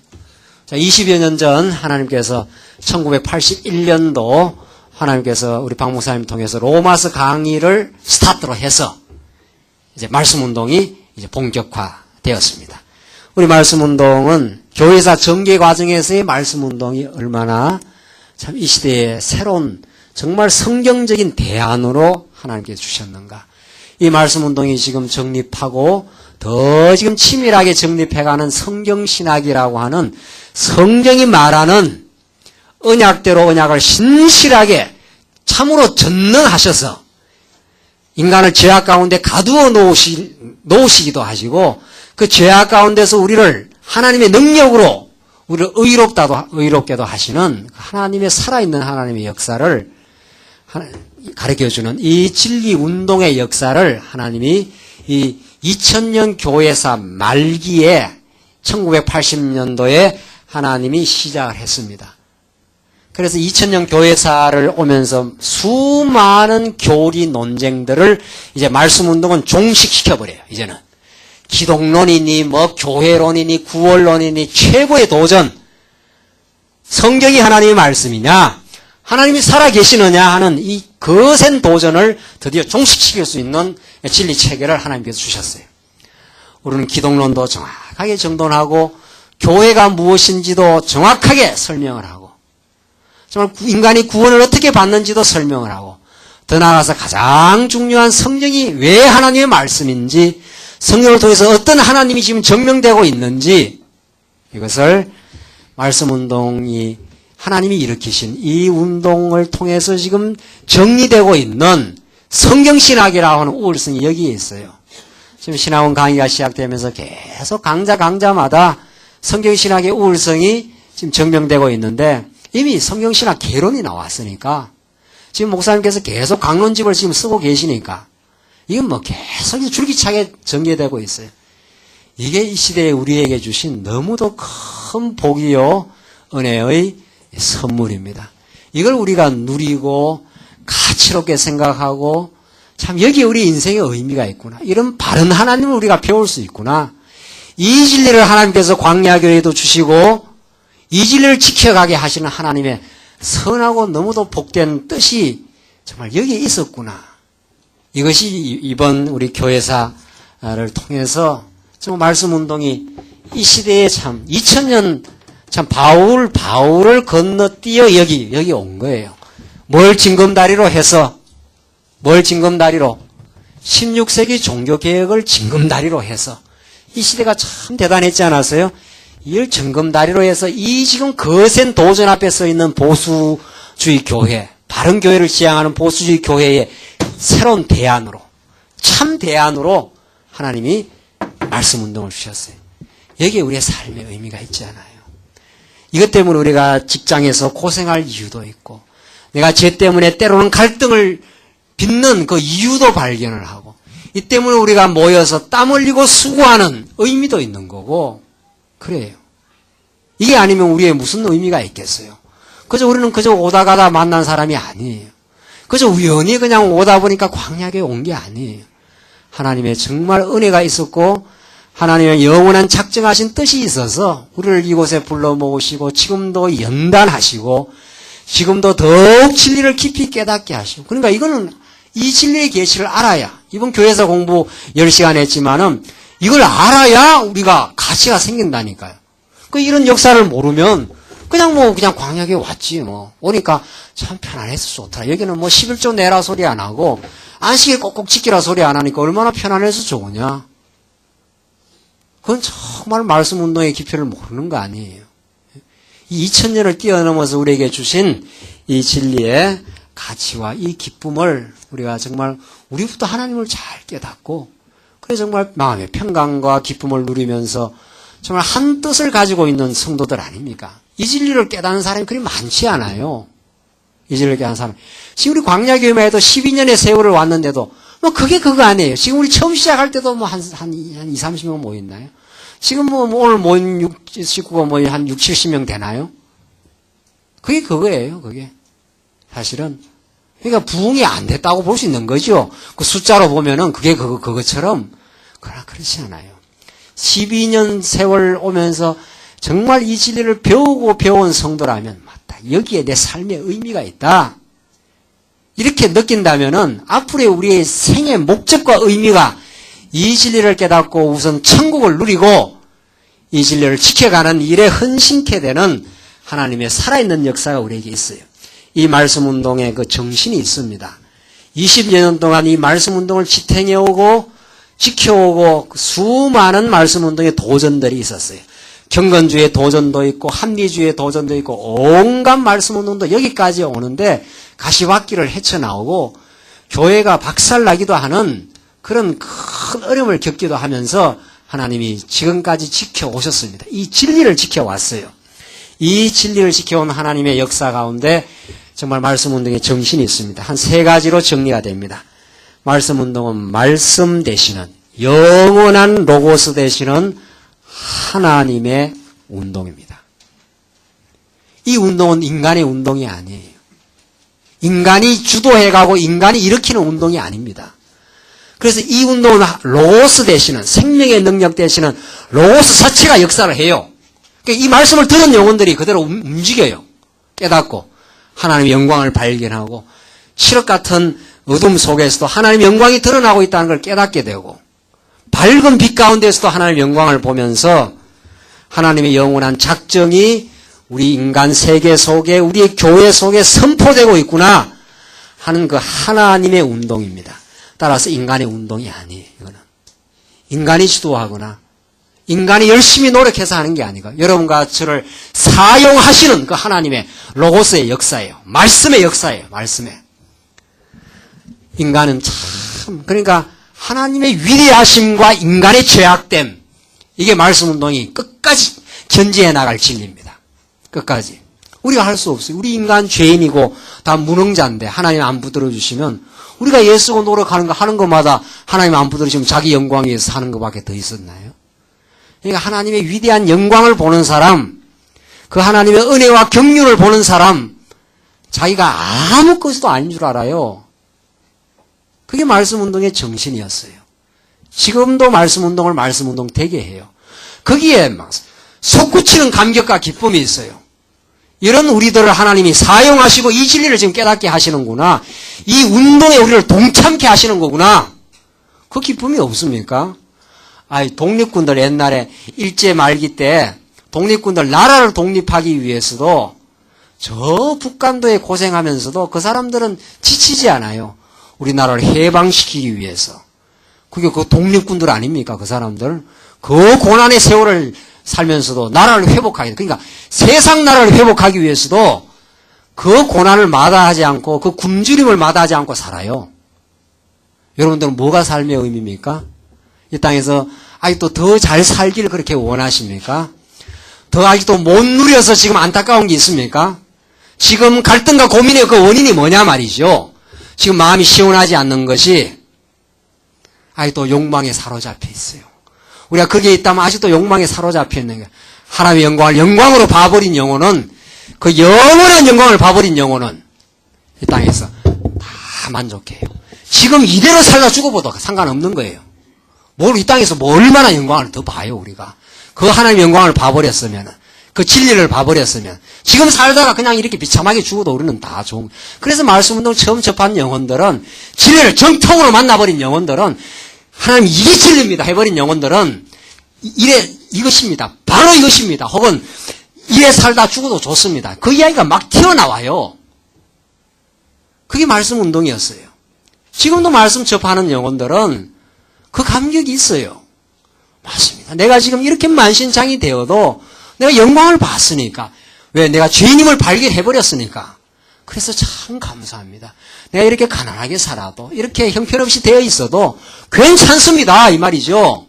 자, 20여 년 전 하나님께서 1981년도 하나님께서 우리 박 목사님 통해서 로마서 강의를 스타트로 해서 이제 말씀 운동이 이제 본격화되었습니다. 우리 말씀 운동은 교회사 전개 과정에서의 말씀 운동이 얼마나 참 이 시대에 새로운 정말 성경적인 대안으로 하나님께서 주셨는가. 이 말씀 운동이 지금 정립하고 더 지금 치밀하게 정립해가는 성경신학이라고 하는 성경이 말하는 언약대로 언약을 신실하게 참으로 전능하셔서 인간을 죄악 가운데 가두어 놓으시기도 하시고 그 죄악 가운데서 우리를 하나님의 능력으로 우리를 의롭게도 하시는 하나님의 살아있는 하나님의 역사를 가르쳐주는 이 진리 운동의 역사를 하나님이 이 2000년 교회사 말기에 1980년도에 하나님이 시작을 했습니다. 그래서 2000년 교회사를 오면서 수많은 교리 논쟁들을 이제 말씀 운동은 종식시켜버려요. 이제는 기독론이니 뭐 교회론이니 구원론이니 최고의 도전, 성경이 하나님의 말씀이냐 하나님이 살아계시느냐 하는 이 거센 도전을 드디어 종식시킬 수 있는 진리 체계를 하나님께서 주셨어요. 우리는 기독론도 정확하게 정돈하고 교회가 무엇인지도 정확하게 설명을 하고 정말 인간이 구원을 어떻게 받는지도 설명을 하고 더 나아가서 가장 중요한 성경이 왜 하나님의 말씀인지 성경을 통해서 어떤 하나님이 지금 증명되고 있는지 이것을 말씀 운동이 하나님이 일으키신 이 운동을 통해서 지금 정리되고 있는 성경신학이라고 하는 우월성이 여기에 있어요. 지금 신학원 강의가 시작되면서 계속 강자마다 성경신학의 우월성이 지금 증명되고 있는데 이미 성경신학 개론이 나왔으니까 지금 목사님께서 계속 강론집을 지금 쓰고 계시니까 이건 뭐 계속 줄기차게 전개되고 있어요. 이게 이 시대에 우리에게 주신 너무도 큰 복이요 은혜의 선물입니다. 이걸 우리가 누리고 가치롭게 생각하고 참 여기에 우리 인생의 의미가 있구나. 이런 바른 하나님을 우리가 배울 수 있구나. 이 진리를 하나님께서 광야교회에도 주시고 이 진리를 지켜가게 하시는 하나님의 선하고 너무도 복된 뜻이 정말 여기에 있었구나. 이것이 이번 우리 교회사를 통해서 정말 말씀 운동이 이 시대에 참 2000년 참 바울을 건너뛰어 여기 온 거예요. 뭘 징검다리로 해서 16세기 종교개혁을 징검다리로 해서 이 시대가 참 대단했지 않았어요? 이걸 징검다리로 해서 이 지금 거센 도전 앞에 서 있는 보수주의 교회, 바른 교회를 지향하는 보수주의 교회의 새로운 대안으로, 참 대안으로 하나님이 말씀 운동을 주셨어요. 여기에 우리의 삶의 의미가 있지 않아요? 이것 때문에 우리가 직장에서 고생할 이유도 있고 내가 죄 때문에 때로는 갈등을 빚는 그 이유도 발견을 하고 이 때문에 우리가 모여서 땀 흘리고 수고하는 의미도 있는 거고 그래요. 이게 아니면 우리의 무슨 의미가 있겠어요? 우리는 그저 오다 가다 만난 사람이 아니에요. 그저 우연히 그냥 오다 보니까 광야에 온 게 아니에요. 하나님의 정말 은혜가 있었고 하나님의 영원한 작정하신 뜻이 있어서 우리를 이곳에 불러 모으시고 지금도 연단하시고 지금도 더욱 진리를 깊이 깨닫게 하시고 그러니까 이거는 이 진리의 계시를 알아야 이번 교회에서 공부 10시간 했지만은 이걸 알아야 우리가 가치가 생긴다니까요. 이런 역사를 모르면 그냥 광야에 왔지 뭐. 오니까 참 편안해서 좋더라. 여기는 11조 내라 소리 안 하고 안식일 꼭꼭 지키라 소리 안 하니까 얼마나 편안해서 좋으냐. 그건 정말 말씀 운동의 깊이를 모르는 거 아니에요. 이 2000년을 뛰어넘어서 우리에게 주신 이 진리의 가치와 이 기쁨을 우리가 정말 우리부터 하나님을 잘 깨닫고 그래 정말 마음의 평강과 기쁨을 누리면서 정말 한 뜻을 가지고 있는 성도들 아닙니까? 이 진리를 깨닫는 사람이 그리 많지 않아요. 이 진리를 깨닫는 사람. 지금 우리 광야교회만 해도 12년의 세월을 왔는데도 그게 그거 아니에요. 지금 우리 처음 시작할 때도 한 2, 30명 모였나요? 지금 오늘 모인 식구가 한 6, 70명 되나요? 그게 그거예요, 그게. 사실은. 그러니까 부흥이 안 됐다고 볼 수 있는 거죠. 그 숫자로 보면은 그게 그것처럼. 그러나 그렇지 않아요. 12년 세월 오면서 정말 이 진리를 배우고 배운 성도라면 맞다. 여기에 내 삶의 의미가 있다. 이렇게 느낀다면은 앞으로의 우리의 생의 목적과 의미가 이 진리를 깨닫고 우선 천국을 누리고 이 진리를 지켜가는 일에 헌신케 되는 하나님의 살아있는 역사가 우리에게 있어요. 이 말씀 운동에 그 정신이 있습니다. 20여 년 동안 이 말씀 운동을 지탱해오고 지켜오고 수많은 말씀 운동의 도전들이 있었어요. 경건주의 도전도 있고 합리주의 도전도 있고 온갖 말씀 운동도 여기까지 오는데 가시밭길을 헤쳐나오고 교회가 박살나기도 하는 그런 큰 어려움을 겪기도 하면서 하나님이 지금까지 지켜오셨습니다. 이 진리를 지켜왔어요. 이 진리를 지켜온 하나님의 역사 가운데 정말 말씀 운동의 정신이 있습니다. 한 3가지로 정리가 됩니다. 말씀 운동은 말씀 되시는 영원한 로고스 되시는 하나님의 운동입니다. 이 운동은 인간의 운동이 아니에요. 인간이 주도해가고 인간이 일으키는 운동이 아닙니다. 그래서 이 운동은 로고스 되시는 생명의 능력 되시는 로고스 자체가 역사를 해요. 그러니까 이 말씀을 들은 영혼들이 그대로 움직여요. 깨닫고 하나님의 영광을 발견하고 시력 같은 어둠 속에서도 하나님의 영광이 드러나고 있다는 걸 깨닫게 되고 밝은 빛 가운데서도 하나님의 영광을 보면서 하나님의 영원한 작정이 우리 인간 세계 속에 우리의 교회 속에 선포되고 있구나 하는 그 하나님의 운동입니다. 따라서 인간의 운동이 아니에요. 이거는 인간이 주도하거나 인간이 열심히 노력해서 하는 게 아니고 여러분과 저를 사용하시는 그 하나님의 로고스의 역사예요. 말씀의 역사예요. 말씀의. 인간은 참 그러니까 하나님의 위대하심과 인간의 죄악됨 이게 말씀 운동이 끝까지 견지해 나갈 진리입니다. 끝까지. 우리가 할 수 없어요. 우리 인간 죄인이고 다 무능자인데 하나님 안 붙들어 주시면 우리가 예수고 노력하는 거 하는 것마다 하나님 안 붙들어 주시면 자기 영광 위해서 사는 것밖에 더 있었나요? 그러니까 하나님의 위대한 영광을 보는 사람, 그 하나님의 은혜와 경륜을 보는 사람, 자기가 아무것도 아닌 줄 알아요. 그게 말씀 운동의 정신이었어요. 지금도 말씀 운동을 말씀 운동 되게 해요. 거기에 막 솟구치는 감격과 기쁨이 있어요. 이런 우리들을 하나님이 사용하시고 이 진리를 지금 깨닫게 하시는구나. 이 운동에 우리를 동참케 하시는 거구나. 그 기쁨이 없습니까? 독립군들 옛날에 일제 말기 때 독립군들 나라를 독립하기 위해서도 저 북간도에 고생하면서도 그 사람들은 지치지 않아요. 우리나라를 해방시키기 위해서. 그게 그 독립군들 아닙니까? 그 사람들. 그 고난의 세월을 살면서도 나라를 회복하기. 그러니까 세상 나라를 회복하기 위해서도 그 고난을 마다하지 않고 그 굶주림을 마다하지 않고 살아요. 여러분들은 뭐가 삶의 의미입니까? 이 땅에서 아직도 더 잘 살기를 그렇게 원하십니까? 더 아직도 못 누려서 지금 안타까운 게 있습니까? 지금 갈등과 고민의 그 원인이 뭐냐 말이죠. 지금 마음이 시원하지 않는 것이 아직도 욕망에 사로잡혀 있어요. 우리가 거기에 있다면 아직도 욕망에 사로잡혀 있는 거예요. 하나님의 영광을 영광으로 봐버린 영혼은 그 영원한 영광을 봐버린 영혼은 이 땅에서 다 만족해요. 지금 이대로 살다 죽어봐도 상관없는 거예요. 이 땅에서 얼마나 영광을 더 봐요, 우리가. 그 하나님의 영광을 봐버렸으면, 그 진리를 봐버렸으면, 지금 살다가 그냥 이렇게 비참하게 죽어도 우리는 다 좋은. 그래서 말씀 운동을 처음 접한 영혼들은, 진리를 정통으로 만나버린 영혼들은, 하나님 이게 진리입니다 해버린 영혼들은, 이것입니다. 바로 이것입니다. 혹은, 이래 살다 죽어도 좋습니다. 그 이야기가 막 튀어나와요. 그게 말씀 운동이었어요. 지금도 말씀 접하는 영혼들은, 그 감격이 있어요. 맞습니다. 내가 지금 이렇게 만신창이 되어도 내가 영광을 봤으니까. 왜? 내가 죄인임을 발견해버렸으니까. 그래서 참 감사합니다. 내가 이렇게 가난하게 살아도 이렇게 형편없이 되어 있어도 괜찮습니다. 이 말이죠.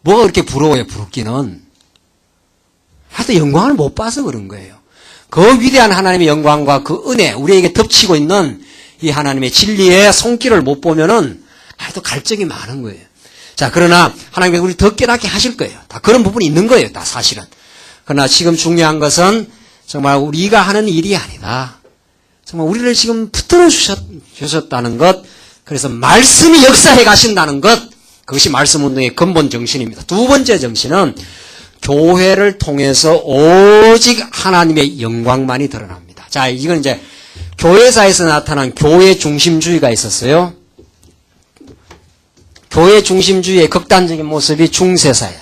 뭐가 그렇게 부러워요, 부럽기는. 하여튼 영광을 못 봐서 그런 거예요. 그 위대한 하나님의 영광과 그 은혜, 우리에게 덮치고 있는 이 하나님의 진리의 손길을 못 보면은 하여튼 갈증이 많은 거예요. 자, 그러나 하나님께서 우리 더 깨닫게 하실 거예요. 다 그런 부분이 있는 거예요. 다 사실은. 그러나 지금 중요한 것은 정말 우리가 하는 일이 아니다. 정말 우리를 지금 붙들어 주셨다는 것, 그래서 말씀이 역사해 가신다는 것, 그것이 말씀운동의 근본 정신입니다. 두 번째 정신은 교회를 통해서 오직 하나님의 영광만이 드러납니다. 자, 이건 이제 교회사에서 나타난 교회 중심주의가 있었어요. 교회 중심주의의 극단적인 모습이 중세사예요.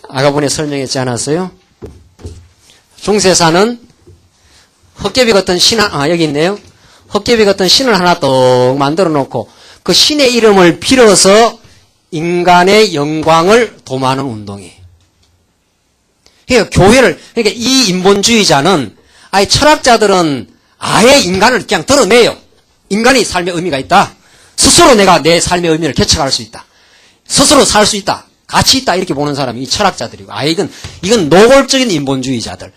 아까 설명했지 않았어요? 중세사는 헛개비 같은 신, 여기 있네요. 헛개비 같은 신을 하나 떡 만들어 놓고 그 신의 이름을 빌어서 인간의 영광을 도모하는 운동이에요. 그러니까 그러니까 이 인본주의자는, 아예 철학자들은 아예 인간을 그냥 드러내요. 인간이 삶의 의미가 있다. 스스로 내가 내 삶의 의미를 개척할 수 있다. 스스로 살 수 있다. 가치 있다. 이렇게 보는 사람이 이 철학자들이고, 이건 노골적인 인본주의자들.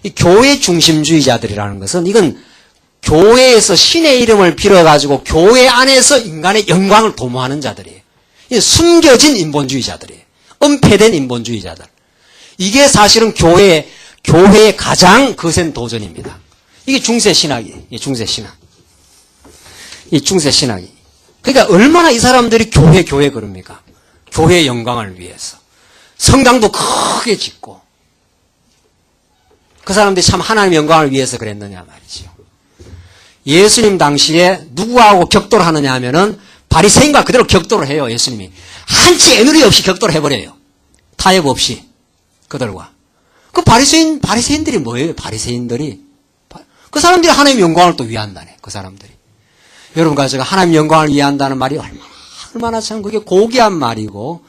이 교회 중심주의자들이라는 것은, 이건 교회에서 신의 이름을 빌어가지고 교회 안에서 인간의 영광을 도모하는 자들이에요. 숨겨진 인본주의자들이에요. 은폐된 인본주의자들. 이게 사실은 교회의 가장 거센 도전입니다. 이게 중세신학이에요. 이 중세신학. 이 중세신학이. 그러니까 얼마나 이 사람들이 교회 그럽니까? 교회의 영광을 위해서. 성당도 크게 짓고. 그 사람들이 참 하나님의 영광을 위해서 그랬느냐 말이죠. 예수님 당시에 누구하고 격돌을 하느냐 하면은 바리새인과 그대로 격돌을 해요. 예수님이. 한치 애누리 없이 격돌을 해버려요. 타협 없이. 그들과. 그 바리새인들이 뭐예요? 바리새인들이. 그 사람들이 하나님의 영광을 또 위한다네. 그 사람들이. 여러분과 제가 하나님의 영광을 위한다는 말이 얼마나 참 그게 고귀한 말이고,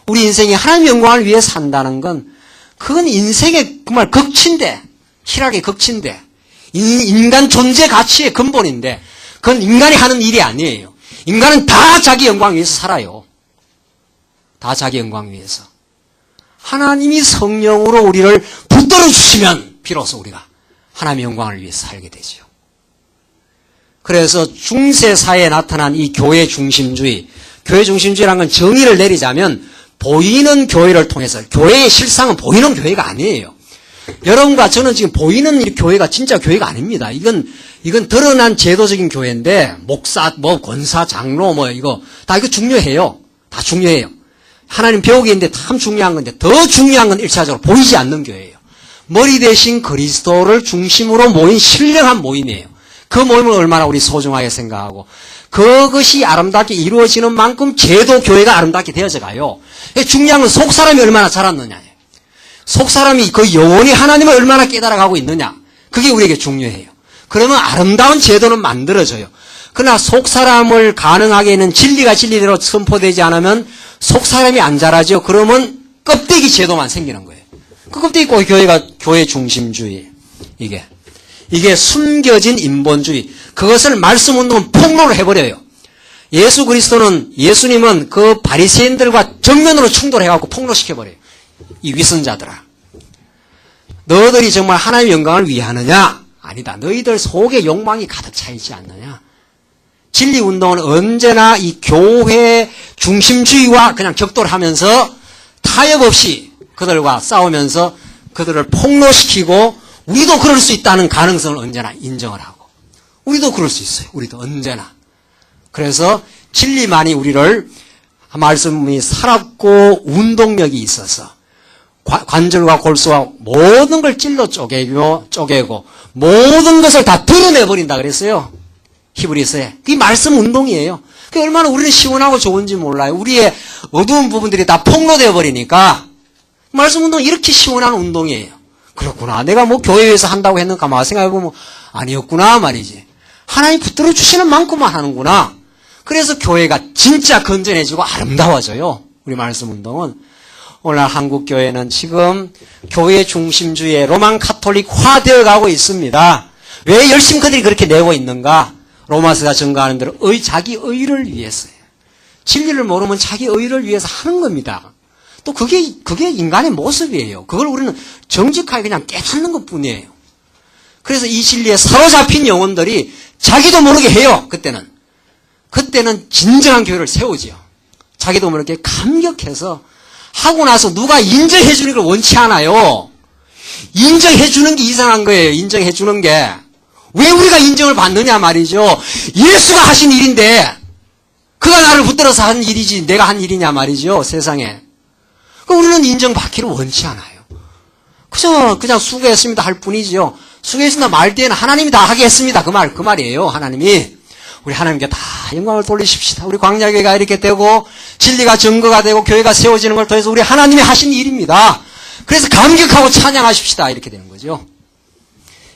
우리 인생이 하나님의 영광을 위해 산다는 건, 그건 인생의 정말 극치인데, 희락의 극치인데, 인간 존재 가치의 근본인데, 그건 인간이 하는 일이 아니에요. 인간은 다 자기 영광 위해서 살아요. 다 자기 영광 위해서. 하나님이 성령으로 우리를 붙들어 주시면 비로소 우리가 하나님의 영광을 위해서 살게 되죠. 그래서 중세사에 나타난 이 교회 중심주의, 교회 중심주의라는 건 정의를 내리자면 보이는 교회를 통해서, 교회의 실상은 보이는 교회가 아니에요. 여러분과 저는 지금 보이는 이 교회가 진짜 교회가 아닙니다. 이건 드러난 제도적인 교회인데, 목사, 권사, 장로, 이거 중요해요. 다 중요해요. 하나님 배우기 있는데 참 중요한 건데, 더 중요한 건 1차적으로 보이지 않는 교회예요. 머리 대신 그리스도를 중심으로 모인 신령한 모임이에요. 그 모임을 얼마나 우리 소중하게 생각하고, 그것이 아름답게 이루어지는 만큼 제도 교회가 아름답게 되어져 가요. 중요한 건 속 사람이 얼마나 자랐느냐예요. 속 사람이 그 영혼이 하나님을 얼마나 깨달아가고 있느냐. 그게 우리에게 중요해요. 그러면 아름다운 제도는 만들어져요. 그러나 속 사람을 가능하게 하는 진리가 진리대로 선포되지 않으면 속 사람이 안 자라죠. 그러면 껍데기 제도만 생기는 거예요. 그 껍데기 꼭 교회가 교회 중심주의. 이게 숨겨진 인본주의. 그것을 말씀운동은 폭로를 해버려요. 예수님은 그 바리새인들과 정면으로 충돌해갖고 폭로시켜버려요. 이 위선자들아. 너희들이 정말 하나님의 영광을 위하느냐? 아니다. 너희들 속에 욕망이 가득 차 있지 않느냐? 진리운동은 언제나 이 교회 중심주의와 그냥 격돌하면서 타협 없이 그들과 싸우면서 그들을 폭로시키고, 우리도 그럴 수 있다는 가능성을 언제나 인정을 하고, 우리도 그럴 수 있어요. 우리도 언제나. 그래서 진리만이 우리를, 말씀이 살았고 운동력이 있어서 관절과 골수와 모든 걸 찔러 쪼개고 모든 것을 다 드러내버린다 그랬어요. 히브리서에. 그게 말씀 운동이에요. 그게 얼마나 우리는 시원하고 좋은지 몰라요. 우리의 어두운 부분들이 다 폭로되어 버리니까 말씀 운동은 이렇게 시원한 운동이에요. 그렇구나. 내가 교회에서 한다고 했는가 막 생각해보면 아니었구나 말이지. 하나님 붙들어 주시는 만큼만 하는구나. 그래서 교회가 진짜 건전해지고 아름다워져요. 우리 말씀 운동은. 오늘날 한국 교회는 지금 교회 중심주의의 로만 카톨릭화 되어 가고 있습니다. 왜 열심히 그들이 그렇게 내고 있는가? 로마서가 증거하는 대로 자기 의를 위해서요. 진리를 모르면 자기 의를 위해서 하는 겁니다. 또 그게 인간의 모습이에요. 그걸 우리는 정직하게 그냥 깨닫는 것 뿐이에요. 그래서 이 진리에 사로잡힌 영혼들이 자기도 모르게 해요. 그때는 진정한 교회를 세우지요. 자기도 모르게 감격해서 하고 나서 누가 인정해 주는 걸 원치 않아요. 인정해 주는 게 이상한 거예요. 인정해 주는 게. 왜 우리가 인정을 받느냐 말이죠. 예수가 하신 일인데 그가 나를 붙들어서 한 일이지 내가 한 일이냐 말이죠. 세상에. 그럼 우리는 인정받기를 원치 않아요. 그냥 수고했습니다 할 뿐이죠. 수고했습니다 말 때에는 하나님이 다 하게 했습니다. 그 말이에요. 하나님이. 우리 하나님께 다 영광을 돌리십시다. 우리 광야교회가 이렇게 되고 진리가 증거가 되고 교회가 세워지는 걸 통해서 우리 하나님이 하신 일입니다. 그래서 감격하고 찬양하십시다. 이렇게 되는 거죠.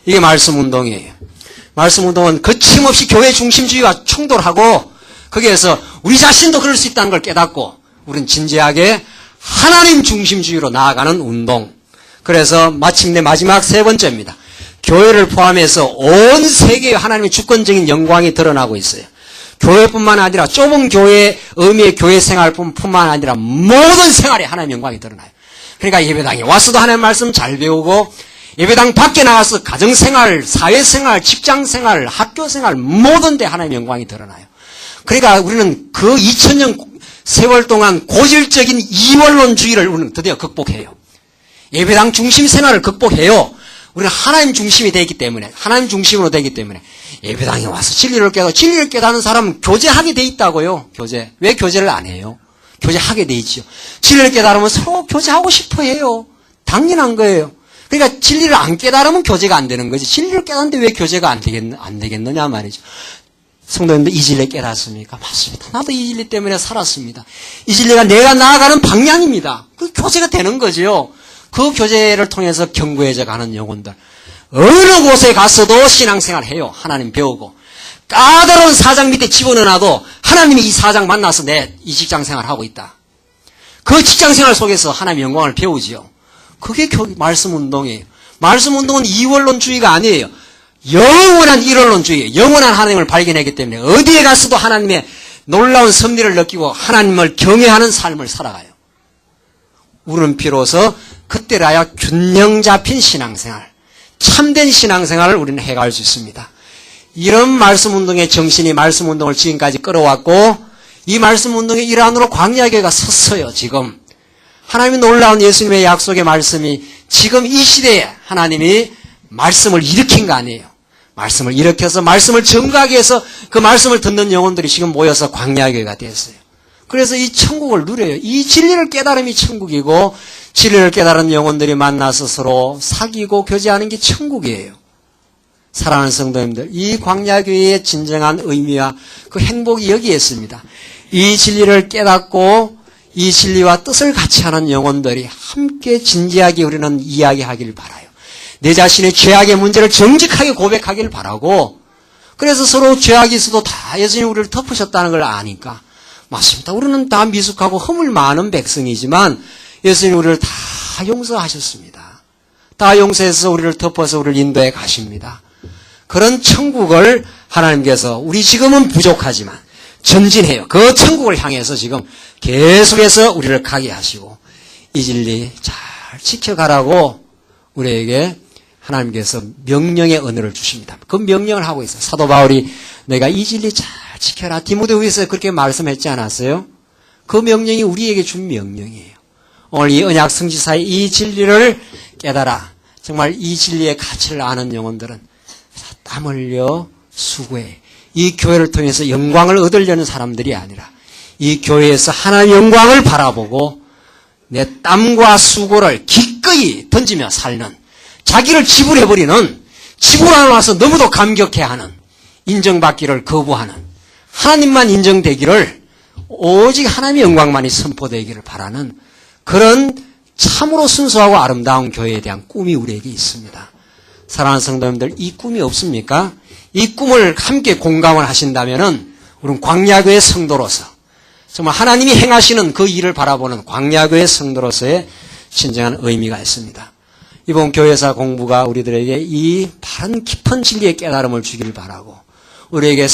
이게 말씀운동이에요. 말씀운동은 거침없이 교회 중심주의와 충돌하고 거기에서 우리 자신도 그럴 수 있다는 걸 깨닫고 우리는 진지하게 하나님 중심주의로 나아가는 운동. 그래서 마침내 마지막 세 번째입니다. 교회를 포함해서 온 세계에 하나님의 주권적인 영광이 드러나고 있어요. 교회뿐만 아니라 좁은 교회의 의미의 교회 생활뿐만 아니라 모든 생활에 하나님의 영광이 드러나요. 그러니까 예배당에 와서도 하나님의 말씀 잘 배우고 예배당 밖에 나가서 가정생활, 사회생활, 직장생활, 학교생활 모든 데 하나님의 영광이 드러나요. 그러니까 우리는 그 2000년 세월 동안 고질적인 이원론주의를 우리는 드디어 극복해요. 예배당 중심 생활을 극복해요. 우리는 하나님 중심이 되기 때문에, 하나님 중심으로 되기 때문에 예배당에 와서 진리를 깨닫는 사람은 교제하게 돼 있다고요. 교제. 왜 교제를 안 해요? 교제하게 돼 있죠. 진리를 깨달으면 서로 교제하고 싶어 해요. 당연한 거예요. 그러니까 진리를 안 깨달으면 교제가 안 되는 거지. 진리를 깨닫는데 왜 교제가 안 되겠느냐 말이죠. 성도님들 이 진리 깨닫습니까? 맞습니다. 나도 이 진리 때문에 살았습니다. 이 진리가 내가 나아가는 방향입니다. 그 교제가 되는 거죠. 그 교제를 통해서 견고해져 가는 영혼들. 어느 곳에 가서도 신앙생활 해요. 하나님 배우고. 까다로운 사장 밑에 집어넣어놔도 하나님이 이 사장 만나서 내 이 직장생활 하고 있다. 그 직장생활 속에서 하나님의 영광을 배우지요. 그게 말씀운동이에요. 말씀운동은 이원론주의가 아니에요. 영원한 일원론주의예요. 영원한 하나님을 발견하기 때문에 어디에 가서도 하나님의 놀라운 섭리를 느끼고 하나님을 경외하는 삶을 살아가요. 우리는 비로소 그때라야 균형 잡힌 신앙생활, 참된 신앙생활을 우리는 해갈 수 있습니다. 이런 말씀운동의 정신이 말씀운동을 지금까지 끌어왔고 이 말씀운동의 일환으로 광야교회가 섰어요. 지금 하나님의 놀라운 예수님의 약속의 말씀이 지금 이 시대에 하나님이 말씀을 일으킨 거 아니에요. 말씀을 일으켜서 말씀을 증거하기 위해서 그 말씀을 듣는 영혼들이 지금 모여서 광야교회가 됐어요. 그래서 이 천국을 누려요. 이 진리를 깨달음이 천국이고 진리를 깨달은 영혼들이 만나서 서로 사귀고 교제하는 게 천국이에요. 사랑하는 성도님들, 이 광야교회의 진정한 의미와 그 행복이 여기에 있습니다. 이 진리를 깨닫고 이 진리와 뜻을 같이 하는 영혼들이 함께 진지하게 우리는 이야기하기를 바라요. 내 자신의 죄악의 문제를 정직하게 고백하기를 바라고 그래서 서로 죄악이 있어도 다 예수님이 우리를 덮으셨다는 걸 아니까 맞습니다. 우리는 다 미숙하고 허물 많은 백성이지만 예수님이 우리를 다 용서하셨습니다. 다 용서해서 우리를 덮어서 우리를 인도해 가십니다. 그런 천국을 하나님께서 우리 지금은 부족하지만 전진해요. 그 천국을 향해서 지금 계속해서 우리를 가게 하시고 이 진리 잘 지켜가라고 우리에게 하나님께서 명령의 언어를 주십니다. 그 명령을 하고 있어요. 사도 바울이 내가 이 진리 잘 지켜라. 디모데후서에 그렇게 말씀했지 않았어요? 그 명령이 우리에게 준 명령이에요. 오늘 이 언약 성지사의 이 진리를 깨달아. 정말 이 진리의 가치를 아는 영혼들은 땀 흘려 수고해. 이 교회를 통해서 영광을 얻으려는 사람들이 아니라 이 교회에서 하나님의 영광을 바라보고 내 땀과 수고를 기꺼이 던지며 살는 자기를 지불해버리는 지불하고 나서 너무도 감격해하는 인정받기를 거부하는 하나님만 인정되기를 오직 하나님의 영광만이 선포되기를 바라는 그런 참으로 순수하고 아름다운 교회에 대한 꿈이 우리에게 있습니다. 사랑하는 성도님들, 이 꿈이 없습니까? 이 꿈을 함께 공감을 하신다면은 우리는 광야교회 성도로서 정말 하나님이 행하시는 그 일을 바라보는 광야교회 성도로서의 진정한 의미가 있습니다. 이번 교회사 공부가 우리들에게 이 바른 깊은 진리의 깨달음을 주기를 바라고 우리에게